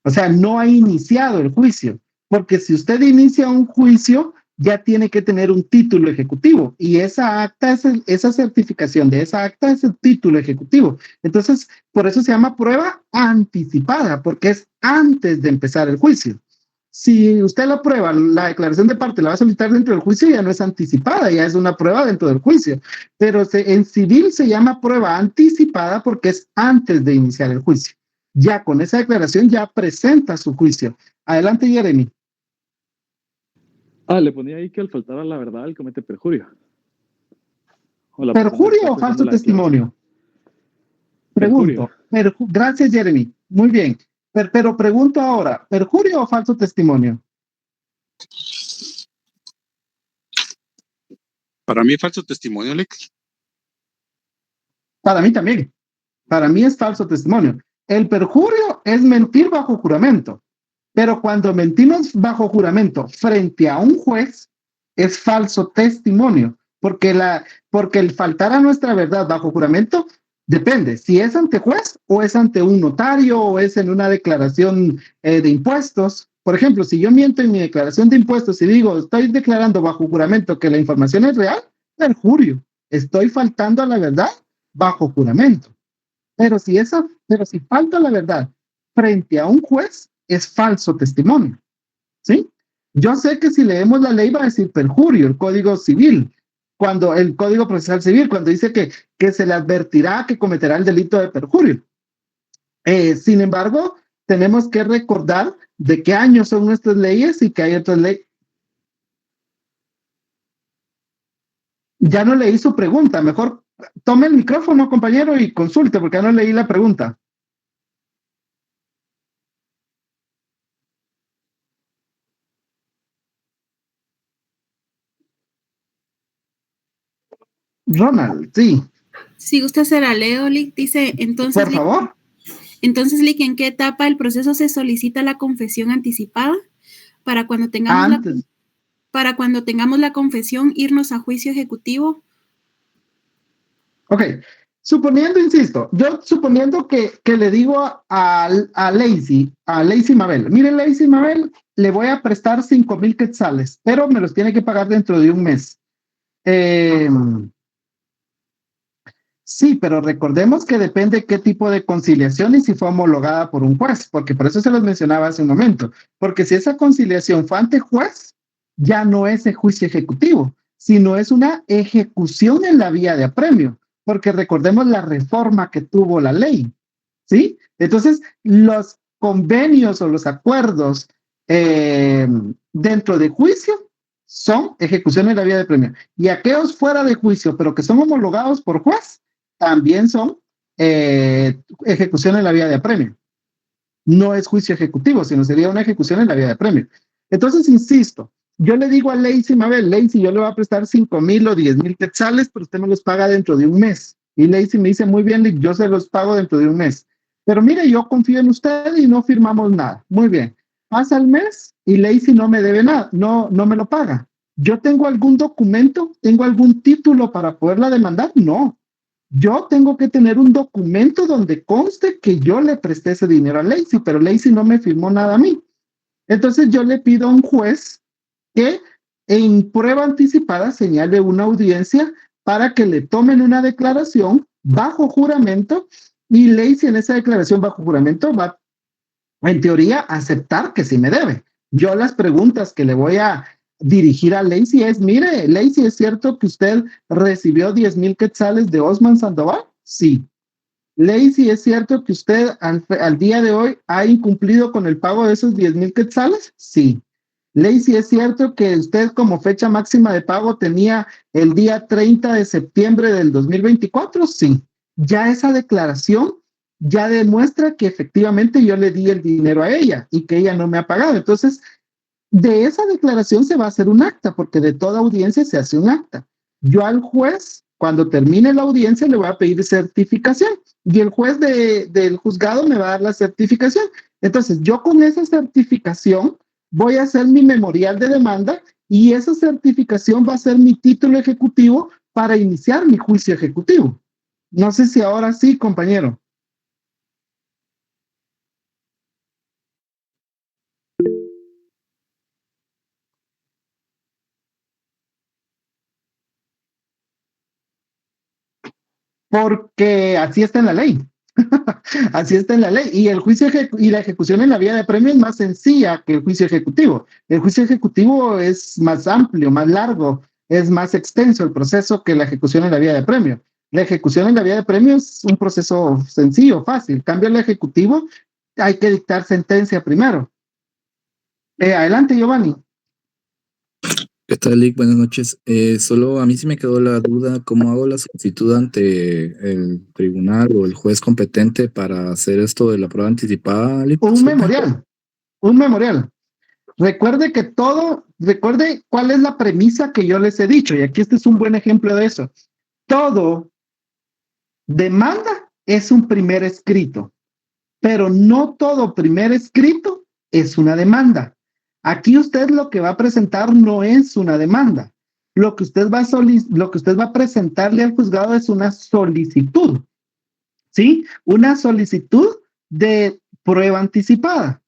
O sea, no ha iniciado el juicio, porque si usted inicia un juicio, ya tiene que tener un título ejecutivo y esa acta, esa certificación de esa acta es el título ejecutivo. Entonces, por eso se llama prueba anticipada, porque es antes de empezar el juicio. Si usted lo prueba, la declaración de parte la va a solicitar dentro del juicio, ya no es anticipada, ya es una prueba dentro del juicio. Pero en civil se llama prueba anticipada porque es antes de iniciar el juicio. Ya con esa declaración ya presenta su juicio. Adelante, Jeremy. Le ponía ahí que al faltar a la verdad él comete perjurio. ¿Perjurio o falso testimonio? Pregunto. Gracias, Jeremy. Muy bien. Pero pregunto ahora, ¿perjurio o falso testimonio? Para mí es falso testimonio, Alex. Para mí también. Para mí es falso testimonio. El perjurio es mentir bajo juramento. Pero cuando mentimos bajo juramento frente a un juez, es falso testimonio, porque el faltar a nuestra verdad bajo juramento depende si es ante juez o es ante un notario o es en una declaración de impuestos. Por ejemplo, si yo miento en mi declaración de impuestos y digo, estoy declarando bajo juramento que la información es real, perjurio. Estoy faltando a la verdad bajo juramento. Pero si falta la verdad frente a un juez, es falso testimonio, ¿sí? Yo sé que si leemos la ley va a decir perjurio, el Código Civil, cuando el Código Procesal Civil, cuando dice que se le advertirá que cometerá el delito de perjurio. Sin embargo, tenemos que recordar de qué año son nuestras leyes y que hay otras leyes. Ya no leí su pregunta, mejor tome el micrófono, compañero, y consulte, porque ya no leí la pregunta. Ronald, sí. Si gusta se la leo, Lick, dice, entonces... Por favor. Entonces, Lick, ¿en qué etapa del proceso se solicita la confesión anticipada? Para cuando tengamos, para cuando tengamos la confesión, irnos a juicio ejecutivo. Ok. Suponiendo, insisto, yo suponiendo que le digo a Lacey Mabel, mire, Lacey Mabel, le voy a prestar 5,000 quetzales, pero me los tiene que pagar dentro de un mes. Sí, pero recordemos que depende qué tipo de conciliación y si fue homologada por un juez, porque por eso se los mencionaba hace un momento, porque si esa conciliación fue ante juez, ya no es el juicio ejecutivo, sino es una ejecución en la vía de apremio, porque recordemos la reforma que tuvo la ley, ¿sí? Entonces, los convenios o los acuerdos dentro de juicio son ejecución en la vía de apremio, y aquellos fuera de juicio, pero que son homologados por juez, también son ejecución en la vía de apremio. No es juicio ejecutivo, sino sería una ejecución en la vía de apremio. Entonces, insisto, yo le digo a Lacey Mabel, Lacey, yo le voy a prestar 5,000 o 10,000 quetzales, pero usted me los paga dentro de un mes. Y Lacey me dice, muy bien, yo se los pago dentro de un mes. Pero mire, yo confío en usted y no firmamos nada. Muy bien. Pasa el mes y Lacey no me debe nada, no me lo paga. ¿Yo tengo algún documento? ¿Tengo algún título para poderla demandar? No. Yo tengo que tener un documento donde conste que yo le presté ese dinero a Lacey, pero Lacey no me firmó nada a mí. Entonces yo le pido a un juez que en prueba anticipada señale una audiencia para que le tomen una declaración bajo juramento y Lacey en esa declaración bajo juramento va, en teoría, a aceptar que sí me debe. Yo las preguntas que le voy a dirigir a Lacey es, mire, Lacey, ¿es cierto que usted recibió 10,000 quetzales de Osman Sandoval? Sí. Lacey, ¿es cierto que usted al día de hoy ha incumplido con el pago de esos 10,000 quetzales? Sí. Lacey, ¿es cierto que usted como fecha máxima de pago tenía el día 30 de septiembre del 2024? Sí. Ya esa declaración ya demuestra que efectivamente yo le di el dinero a ella y que ella no me ha pagado. Entonces, de esa declaración se va a hacer un acta, porque de toda audiencia se hace un acta. Yo al juez, cuando termine la audiencia, le voy a pedir certificación y el juez del juzgado me va a dar la certificación. Entonces, yo con esa certificación voy a hacer mi memorial de demanda y esa certificación va a ser mi título ejecutivo para iniciar mi juicio ejecutivo. No sé si ahora sí, compañero. Porque así está en la ley. Así está en la ley. Y el juicio y la ejecución en la vía de premio es más sencilla que el juicio ejecutivo. El juicio ejecutivo es más amplio, más largo, es más extenso el proceso que la ejecución en la vía de premio. La ejecución en la vía de premio es un proceso sencillo, fácil. En cambio, el ejecutivo hay que dictar sentencia primero. Adelante, Giovanni. ¿Qué tal, Lick? Buenas noches. Solo a mí sí me quedó la duda, ¿cómo hago la solicitud ante el tribunal o el juez competente para hacer esto de la prueba anticipada, Lick? Un memorial. Recuerde cuál es la premisa que yo les he dicho, y aquí este es un buen ejemplo de eso. Todo demanda es un primer escrito, pero no todo primer escrito es una demanda. Aquí usted lo que va a presentar no es una demanda. Lo que usted va a presentarle al juzgado es una solicitud, ¿sí? Una solicitud de prueba anticipada.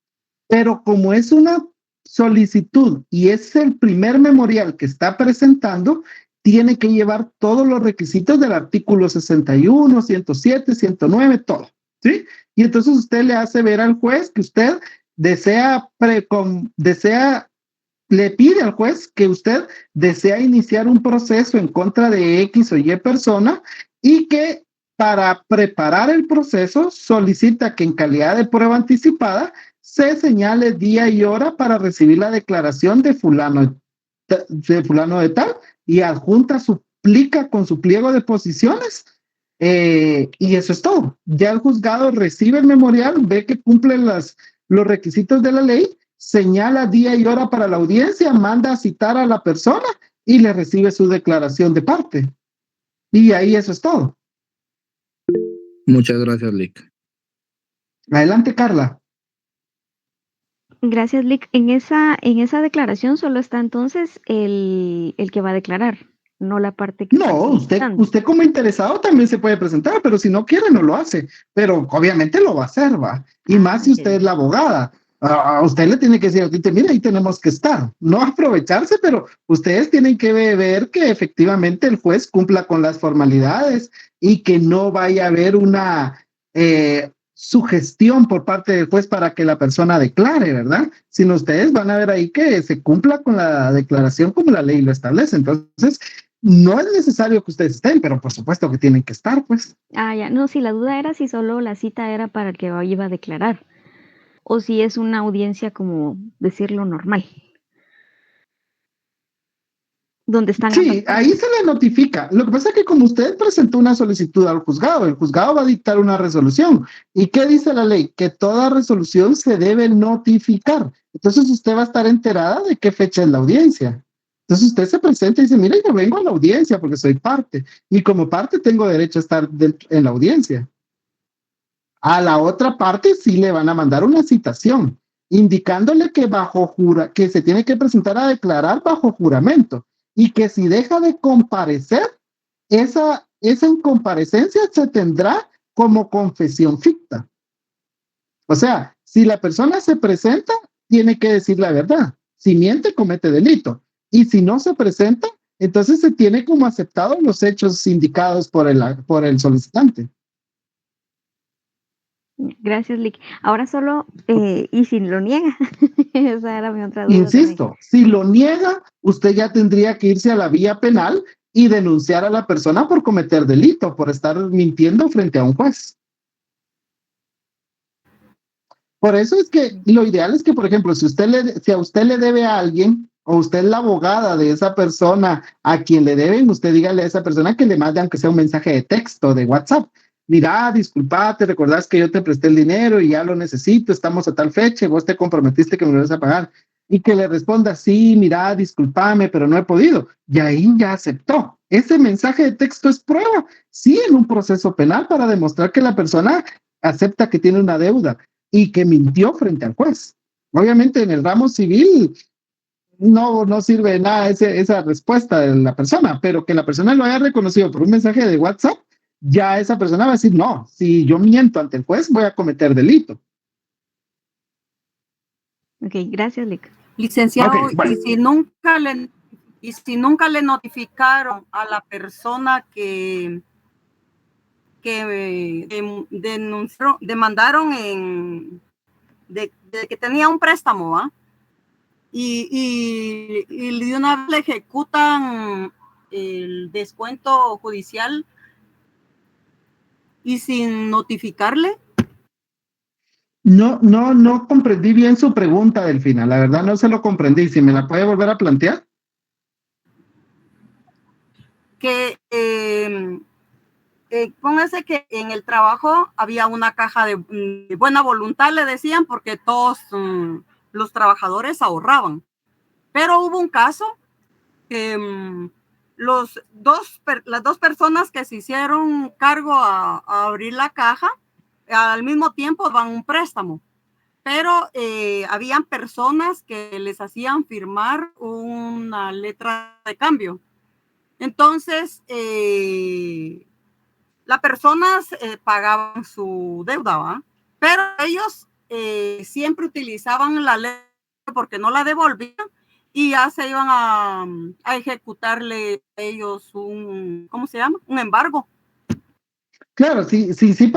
Pero como es una solicitud y es el primer memorial que está presentando, tiene que llevar todos los requisitos del artículo 61, 107, 109, todo, ¿sí? Y entonces usted le hace ver al juez que usted le pide al juez que usted desea iniciar un proceso en contra de X o Y persona y que para preparar el proceso solicita que en calidad de prueba anticipada se señale día y hora para recibir la declaración de fulano de tal y adjunta su plica con su pliego de posiciones. Y eso es todo. Ya el juzgado recibe el memorial, ve que cumple los requisitos de la ley, señala día y hora para la audiencia, manda a citar a la persona y le recibe su declaración de parte. Y ahí eso es todo. Muchas gracias, Lick. Adelante, Carla. Gracias, Lick. En esa declaración solo está entonces el que va a declarar, no la parte que... No, usted como interesado también se puede presentar, pero si no quiere no lo hace. Pero obviamente lo va a hacer, ¿va? Y más si usted es la abogada. A usted le tiene que decir, mira, ahí tenemos que estar. No aprovecharse, pero ustedes tienen que ver que efectivamente el juez cumpla con las formalidades y que no vaya a haber una sugestión por parte del juez para que la persona declare, ¿verdad? Sino ustedes van a ver ahí que se cumpla con la declaración como la ley lo establece. Entonces, no es necesario que ustedes estén, pero por supuesto que tienen que estar, pues. Ya. No, si la duda era si solo la cita era para el que iba a declarar o si es una audiencia, como decirlo, normal. Donde están... Sí, ahí se le notifica. Lo que pasa es que como usted presentó una solicitud al juzgado, el juzgado va a dictar una resolución. ¿Y qué dice la ley? Que toda resolución se debe notificar. Entonces usted va a estar enterada de qué fecha es la audiencia. Entonces usted se presenta y dice, mira, yo vengo a la audiencia porque soy parte. Y como parte tengo derecho a estar en la audiencia. A la otra parte sí le van a mandar una citación, indicándole que que se tiene que presentar a declarar bajo juramento. Y que si deja de comparecer, esa incomparecencia se tendrá como confesión ficta. O sea, si la persona se presenta, tiene que decir la verdad. Si miente, comete delito. Y si no se presenta, entonces se tiene como aceptado los hechos indicados por el solicitante. Gracias, Lick. Ahora solo, ¿y si lo niega? Esa era mi otra duda. Insisto, también. Si lo niega, usted ya tendría que irse a la vía penal y denunciar a la persona por cometer delito, por estar mintiendo frente a un juez. Por eso es que lo ideal es que, por ejemplo, si a usted le debe a alguien, o usted es la abogada de esa persona a quien le deben, usted dígale a esa persona que le mande aunque sea un mensaje de texto, de WhatsApp. Mira, disculpa, te recordás que yo te presté el dinero y ya lo necesito, estamos a tal fecha, y vos te comprometiste que me lo vas a pagar. Y que le responda, sí, mira, discúlpame, pero no he podido. Y ahí ya aceptó. Ese mensaje de texto es prueba, sí, en un proceso penal para demostrar que la persona acepta que tiene una deuda y que mintió frente al juez. Obviamente en el ramo civil no sirve de nada esa respuesta de la persona, pero que la persona lo haya reconocido por un mensaje de WhatsApp, ya esa persona va a decir, no, si yo miento ante el juez voy a cometer delito. Ok, gracias, Lic. Licenciado, Okay, bueno. y si nunca le notificaron a la persona que demandaron de que tenía un préstamo, ¿ah? Y de una vez le ejecutan el descuento judicial y sin notificarle. No comprendí bien su pregunta, Delfina. La verdad no se lo comprendí. ¿Si me la puede volver a plantear? Que póngase que en el trabajo había una caja de buena voluntad, le decían, porque todos los trabajadores ahorraban. Pero hubo un caso que las dos personas que se hicieron cargo a abrir la caja, al mismo tiempo van un préstamo, pero habían personas que les hacían firmar una letra de cambio. Entonces, las personas pagaban su deuda, ¿va? Pero ellos siempre utilizaban la letra porque no la devolvían y ya se iban a ejecutarle a ellos ¿cómo se llama? Un embargo. Claro, sí,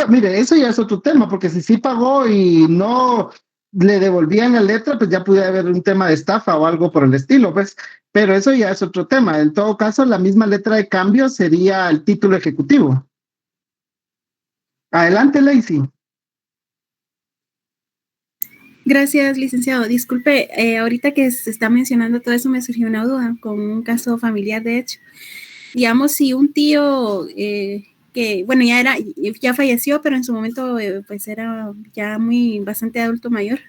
mire, eso ya es otro tema, porque si sí pagó y no le devolvían la letra, pues ya puede haber un tema de estafa o algo por el estilo, pues, pero eso ya es otro tema. En todo caso, la misma letra de cambio sería el título ejecutivo. Adelante, Lacey. Gracias, licenciado. Disculpe, ahorita que se está mencionando todo eso me surgió una duda con un caso familiar, de hecho. Digamos, si un tío que, bueno, ya falleció, pero en su momento pues era ya bastante adulto mayor,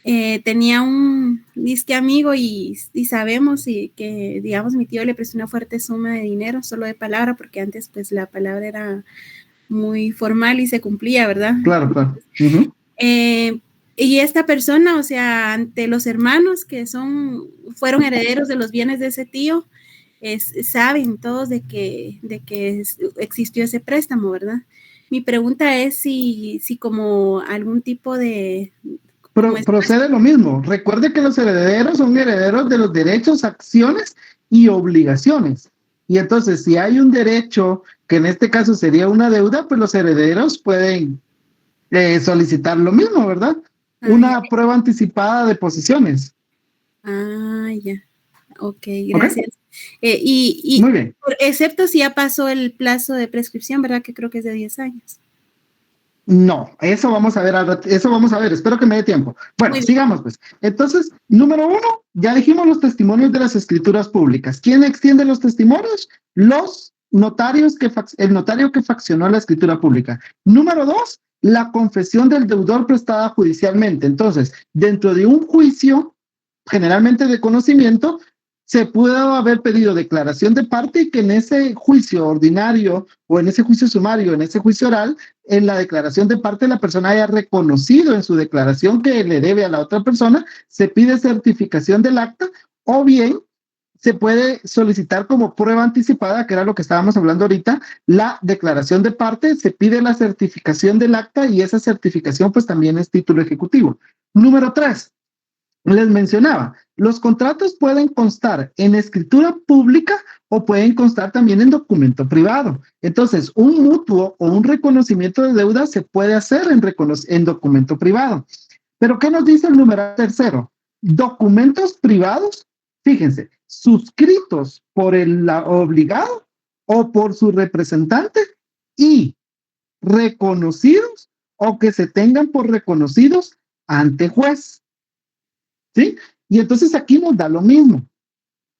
tenía un disque amigo y sabemos que, digamos, mi tío le prestó una fuerte suma de dinero, solo de palabra, porque antes pues la palabra era muy formal y se cumplía, ¿verdad? Claro. Y esta persona, o sea, ante los hermanos que fueron herederos de los bienes de ese tío, saben todos de que existió ese préstamo, ¿verdad? Mi pregunta es si como algún tipo de... Procede lo mismo. Recuerde que los herederos son herederos de los derechos, acciones y obligaciones. Y entonces, si hay un derecho, que en este caso sería una deuda, pues los herederos pueden solicitar lo mismo, ¿verdad? Una prueba anticipada de posiciones. Ah, ya. Ok, gracias. Muy bien. Excepto si ya pasó el plazo de prescripción, ¿verdad? Que creo que es de 10 años. No, eso vamos a ver, espero que me dé tiempo. Bueno, sigamos pues. Entonces, número 1, ya dijimos los testimonios de las escrituras públicas. ¿Quién extiende los testimonios? Los notarios, el notario que faccionó la escritura pública. Número 2, la confesión del deudor prestada judicialmente. Entonces, dentro de un juicio, generalmente de conocimiento, se pudo haber pedido declaración de parte y que en ese juicio ordinario o en ese juicio sumario, en ese juicio oral, en la declaración de parte la persona haya reconocido en su declaración que le debe a la otra persona, se pide certificación del acta o bien se puede solicitar como prueba anticipada, que era lo que estábamos hablando ahorita, la declaración de parte, se pide la certificación del acta y esa certificación pues también es título ejecutivo. Número 3. Les mencionaba, los contratos pueden constar en escritura pública o pueden constar también en documento privado. Entonces, un mutuo o un reconocimiento de deuda se puede hacer en documento privado. ¿Pero qué nos dice el numeral 3? Documentos privados, fíjense, suscritos por el obligado o por su representante y reconocidos o que se tengan por reconocidos ante juez. ¿Sí? Y entonces aquí nos da lo mismo.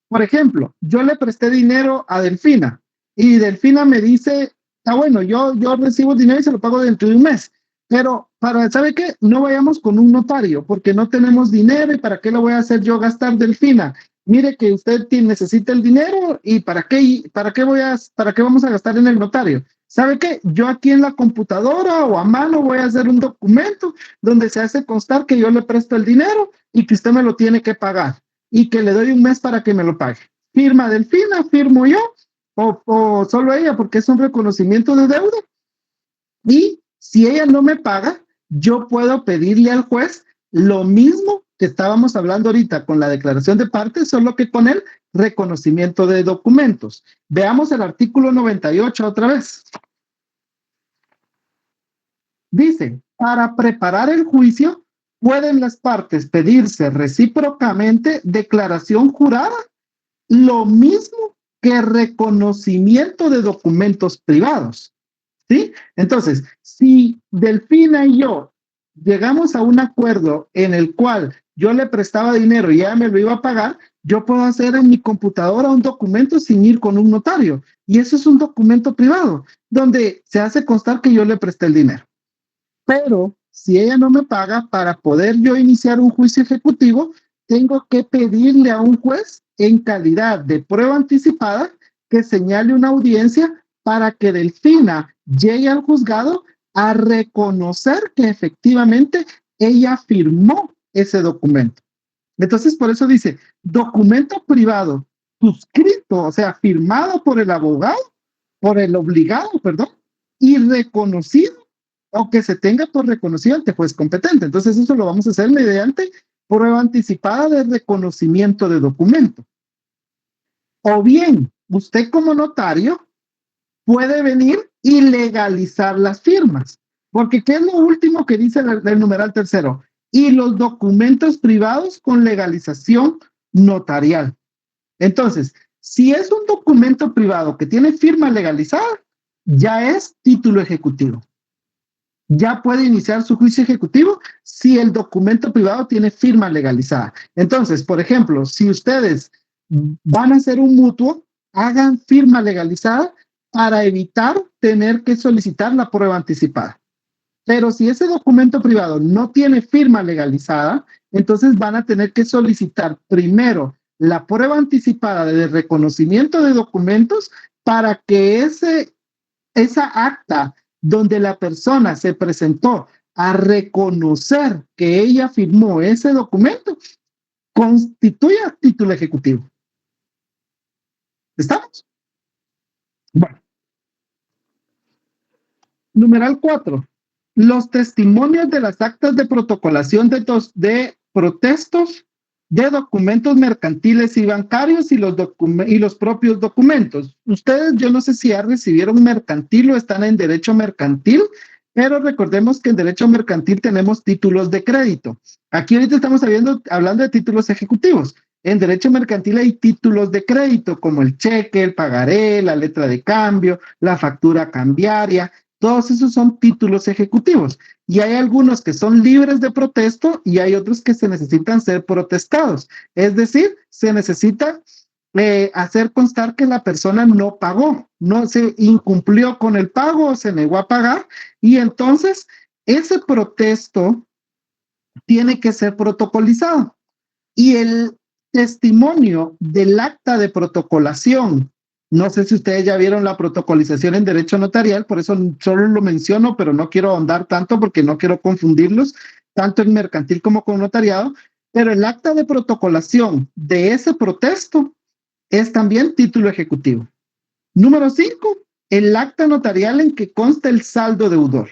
Por ejemplo, yo le presté dinero a Delfina y Delfina me dice, está bueno, yo recibo dinero y se lo pago dentro de un mes. Pero, ¿sabe qué? No vayamos con un notario porque no tenemos dinero y ¿para qué lo voy a hacer yo gastar, Delfina? Mire que usted necesita el dinero y ¿para qué vamos a gastar en el notario? ¿Sabe qué? Yo aquí en la computadora o a mano voy a hacer un documento donde se hace constar que yo le presto el dinero y que usted me lo tiene que pagar y que le doy un mes para que me lo pague. Firma Delfina, firmo yo o solo ella porque es un reconocimiento de deuda. Y si ella no me paga, yo puedo pedirle al juez lo mismo que estábamos hablando ahorita con la declaración de partes, solo que con el reconocimiento de documentos. Veamos el artículo 98 otra vez. Dice, para preparar el juicio, pueden las partes pedirse recíprocamente declaración jurada, lo mismo que reconocimiento de documentos privados. ¿Sí? Entonces, si Delfina y yo llegamos a un acuerdo en el cual yo le prestaba dinero y ella me lo iba a pagar, yo puedo hacer en mi computadora un documento sin ir con un notario. Y eso es un documento privado, donde se hace constar que yo le presté el dinero. Pero si ella no me paga, para poder yo iniciar un juicio ejecutivo, tengo que pedirle a un juez en calidad de prueba anticipada que señale una audiencia para que Delfina llegue al juzgado a reconocer que efectivamente ella firmó ese documento. Entonces, por eso dice, documento privado suscrito, o sea, firmado por el abogado, por el obligado, perdón, y reconocido, o que se tenga por reconocido ante juez competente. Entonces, eso lo vamos a hacer mediante prueba anticipada de reconocimiento de documento. O bien, usted como notario puede venir y legalizar las firmas. Porque ¿qué es lo último que dice el numeral tercero? Y los documentos privados con legalización notarial. Entonces, si es un documento privado que tiene firma legalizada, ya es título ejecutivo. Ya puede iniciar su juicio ejecutivo si el documento privado tiene firma legalizada. Entonces, por ejemplo, si ustedes van a hacer un mutuo, hagan firma legalizada para evitar tener que solicitar la prueba anticipada. Pero si ese documento privado no tiene firma legalizada, entonces van a tener que solicitar primero la prueba anticipada de reconocimiento de documentos para que esa acta donde la persona se presentó a reconocer que ella firmó ese documento constituya título ejecutivo. ¿Estamos? Bueno. Numeral 4. Los testimonios de las actas de protocolación de protestos de documentos mercantiles y bancarios y los propios documentos. Ustedes, yo no sé si ya recibieron mercantil o están en derecho mercantil, pero recordemos que en derecho mercantil tenemos títulos de crédito. Aquí ahorita estamos hablando de títulos ejecutivos. En derecho mercantil hay títulos de crédito como el cheque, el pagaré, la letra de cambio, la factura cambiaria. Todos esos son títulos ejecutivos y hay algunos que son libres de protesto y hay otros que se necesitan ser protestados. Es decir, se necesita hacer constar que la persona no pagó, no se incumplió con el pago o se negó a pagar y entonces ese protesto tiene que ser protocolizado. Y el testimonio del acta de protocolación, no sé si ustedes ya vieron la protocolización en derecho notarial, por eso solo lo menciono, pero no quiero ahondar tanto porque no quiero confundirlos, tanto en mercantil como con notariado, pero el acta de protocolación de ese protesto es también título ejecutivo. Número 5, el acta notarial en que consta el saldo deudor.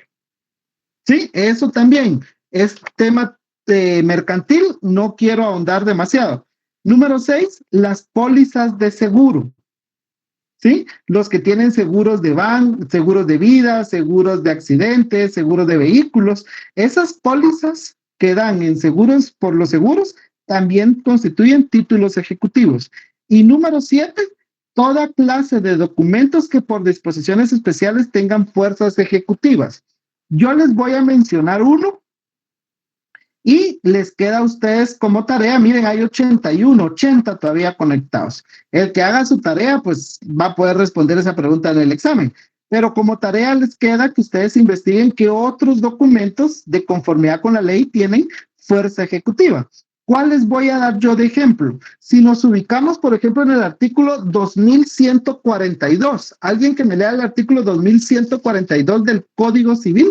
Sí, eso también es tema mercantil, no quiero ahondar demasiado. Número 6, las pólizas de seguro. ¿Sí? Los que tienen seguros de seguros de vida, seguros de accidentes, seguros de vehículos, esas pólizas que dan en seguros por los seguros también constituyen títulos ejecutivos. Y número 7, toda clase de documentos que por disposiciones especiales tengan fuerzas ejecutivas. Yo les voy a mencionar uno y les queda a ustedes como tarea. Miren, hay 80 todavía conectados. El que haga su tarea, pues va a poder responder esa pregunta en el examen. Pero como tarea les queda que ustedes investiguen qué otros documentos de conformidad con la ley tienen fuerza ejecutiva. ¿Cuál les voy a dar yo de ejemplo? Si nos ubicamos, por ejemplo, en el artículo 2142, ¿alguien que me lea el artículo 2142 del Código Civil?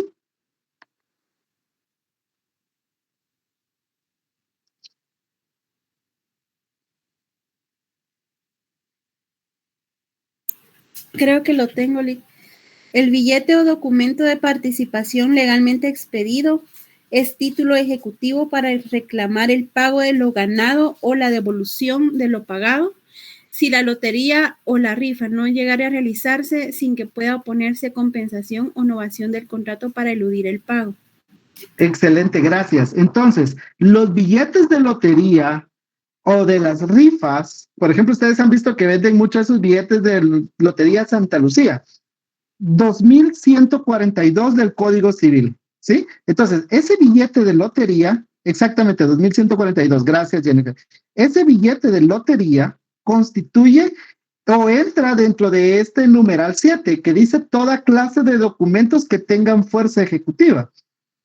Creo que lo tengo. El billete o documento de participación legalmente expedido es título ejecutivo para reclamar el pago de lo ganado o la devolución de lo pagado si la lotería o la rifa no llegara a realizarse sin que pueda oponerse compensación o novación del contrato para eludir el pago. Excelente, gracias. Entonces, los billetes de lotería o de las rifas, por ejemplo, ustedes han visto que venden muchos de esos billetes de Lotería Santa Lucía, 2142 del Código Civil, ¿sí? Entonces, ese billete de lotería, exactamente 2142, gracias Jennifer, ese billete de lotería constituye o entra dentro de este numeral 7, que dice toda clase de documentos que tengan fuerza ejecutiva.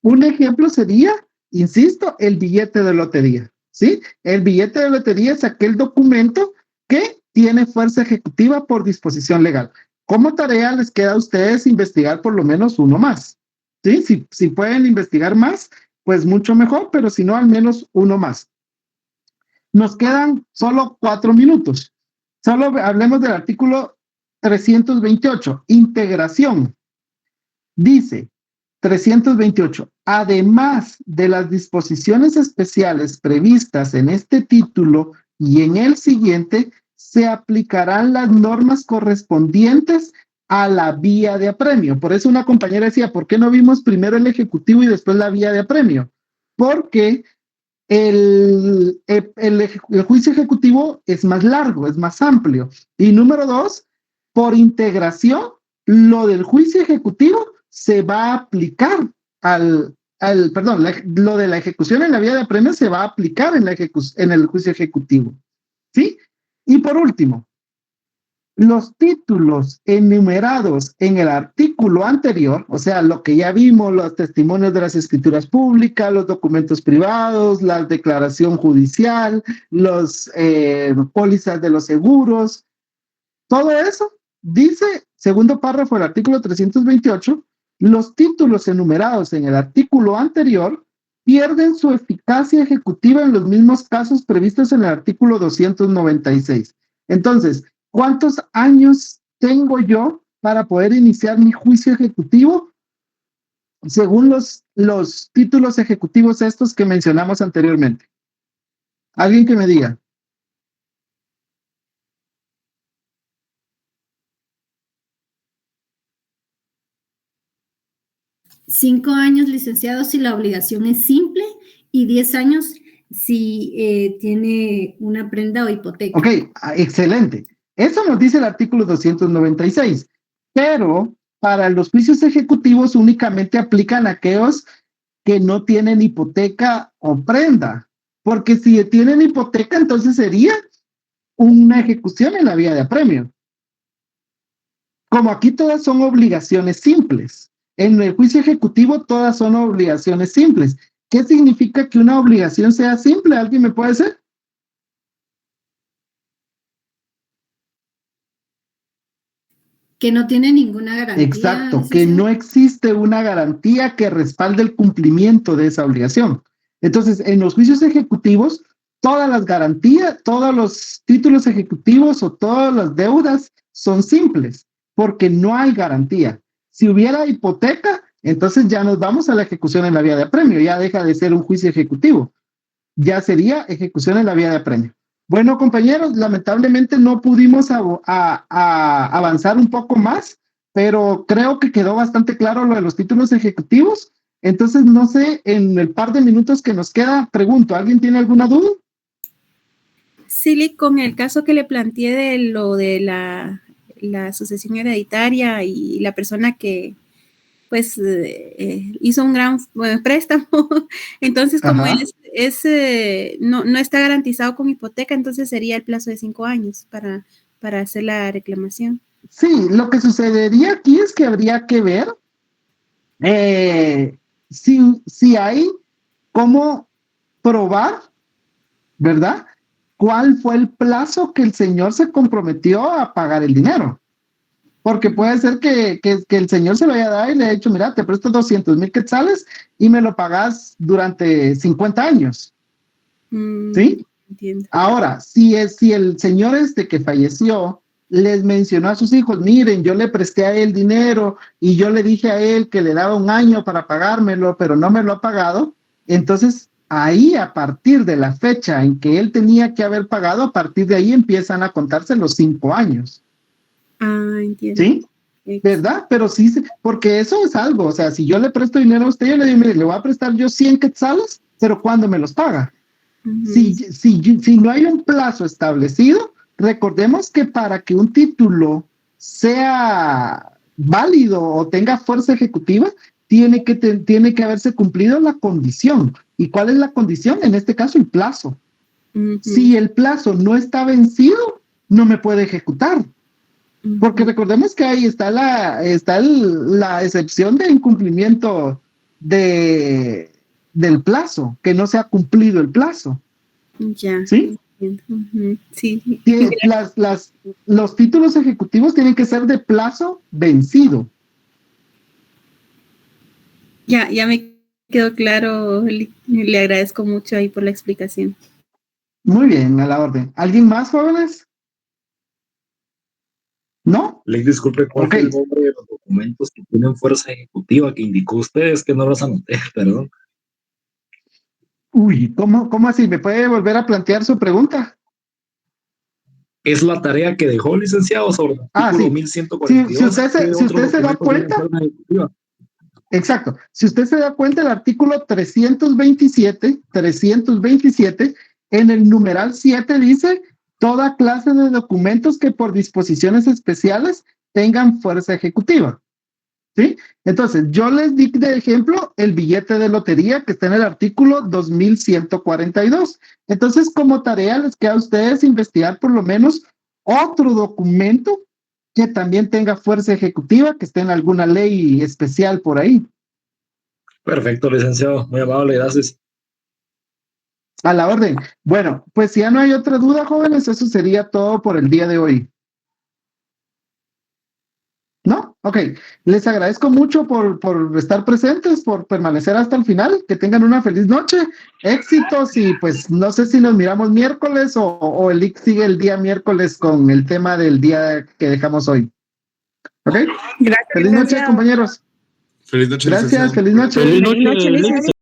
Un ejemplo sería, insisto, el billete de lotería, ¿sí? El billete de lotería es aquel documento que tiene fuerza ejecutiva por disposición legal. Como tarea les queda a ustedes investigar por lo menos uno más, ¿sí? Si pueden investigar más, pues mucho mejor, pero si no, al menos uno más. Nos quedan solo 4 minutos. Solo hablemos del artículo 328, integración. Dice 328, además de las disposiciones especiales previstas en este título y en el siguiente, se aplicarán las normas correspondientes a la vía de apremio. Por eso una compañera decía, ¿por qué no vimos primero el ejecutivo y después la vía de apremio? Porque el juicio ejecutivo es más largo, es más amplio. Y número 2, por integración, lo del juicio ejecutivo se va a aplicar lo de la ejecución en la vía de apremio se va a aplicar en el juicio ejecutivo, ¿sí? Y por último, los títulos enumerados en el artículo anterior, o sea, lo que ya vimos, los testimonios de las escrituras públicas, los documentos privados, la declaración judicial, los pólizas de los seguros, todo eso, dice, segundo párrafo del artículo 328, los títulos enumerados en el artículo anterior pierden su eficacia ejecutiva en los mismos casos previstos en el artículo 296. Entonces, ¿cuántos años tengo yo para poder iniciar mi juicio ejecutivo? Según los títulos ejecutivos estos que mencionamos anteriormente. ¿Alguien que me diga? Cinco años, licenciado, si la obligación es simple, y 10 años si tiene una prenda o hipoteca. Ok, excelente. Eso nos dice el artículo 296, pero para los juicios ejecutivos únicamente aplican aquellos que no tienen hipoteca o prenda, porque si tienen hipoteca, entonces sería una ejecución en la vía de apremio. Como aquí todas son obligaciones simples, en el juicio ejecutivo todas son obligaciones simples. ¿Qué significa que una obligación sea simple? ¿Alguien me puede decir? Que no tiene ninguna garantía. Exacto, que no existe una garantía que respalde el cumplimiento de esa obligación. Entonces, en los juicios ejecutivos, todas las garantías, todos los títulos ejecutivos o todas las deudas son simples, porque no hay garantía. Si hubiera hipoteca, entonces ya nos vamos a la ejecución en la vía de apremio, ya deja de ser un juicio ejecutivo, ya sería ejecución en la vía de apremio. Bueno, compañeros, lamentablemente no pudimos avanzar un poco más, pero creo que quedó bastante claro lo de los títulos ejecutivos. Entonces, no sé, en el par de minutos que nos queda, pregunto, ¿alguien tiene alguna duda? Sí, con el caso que le planteé de lo de la sucesión hereditaria y la persona que pues hizo un gran préstamo. Entonces, como Ajá. él no está garantizado con hipoteca, entonces sería el plazo de 5 años para hacer la reclamación. Sí, lo que sucedería aquí es que habría que ver si hay cómo probar, ¿verdad? ¿Cuál fue el plazo que el señor se comprometió a pagar el dinero? Porque puede ser que el señor se lo haya dado y le haya dicho, mira, te presto 200,000 quetzales y me lo pagas durante 50 años. ¿Sí? Entiendo. Ahora, si el señor que falleció les mencionó a sus hijos, miren, yo le presté a él dinero y yo le dije a él que le daba 1 año para pagármelo, pero no me lo ha pagado, entonces ahí a partir de la fecha en que él tenía que haber pagado, a partir de ahí empiezan a contarse los 5 años. Ah, entiendo. ¿Sí? ¿Verdad? Pero sí, porque eso es algo, o sea, si yo le presto dinero a usted, yo le digo, mire, le voy a prestar yo 100 quetzales, pero ¿cuándo me los paga? Si no hay un plazo establecido, recordemos que para que un título sea válido o tenga fuerza ejecutiva, tiene que haberse cumplido la condición. ¿Y cuál es la condición? En este caso, el plazo. Si el plazo no está vencido, no me puede ejecutar. Porque recordemos que ahí está la excepción de incumplimiento del plazo, que no se ha cumplido el plazo. Ya. ¿Sí? Sí. Los títulos ejecutivos tienen que ser de plazo vencido. Ya me quedó claro. Le agradezco mucho ahí por la explicación. Muy bien, a la orden. ¿Alguien más, jóvenes? ¿No? Les disculpe, ¿cuál fue el nombre de los documentos que tienen fuerza ejecutiva que indicó ustedes? Que no los anoté, perdón. Uy, ¿cómo así? ¿Me puede volver a plantear su pregunta? Es la tarea que dejó, licenciado, sobre el artículo 1142. Si usted se da cuenta, exacto. Si usted se da cuenta, el artículo 327, en el numeral 7 dice, toda clase de documentos que por disposiciones especiales tengan fuerza ejecutiva. ¿Sí? Entonces, yo les di de ejemplo el billete de lotería que está en el artículo 2142. Entonces, como tarea les queda a ustedes investigar por lo menos otro documento que también tenga fuerza ejecutiva, que esté en alguna ley especial por ahí. Perfecto, licenciado. Muy amable, gracias. A la orden. Bueno, pues si ya no hay otra duda, jóvenes, eso sería todo por el día de hoy. ¿No? Ok. Les agradezco mucho por estar presentes, por permanecer hasta el final. Que tengan una feliz noche, éxitos y pues no sé si nos miramos miércoles o el IC sigue el día miércoles con el tema del día que dejamos hoy. ¿Ok? Gracias. Feliz noche, compañeros. Feliz noche. Gracias, licenciado. feliz noche. Feliz noche, licenciado.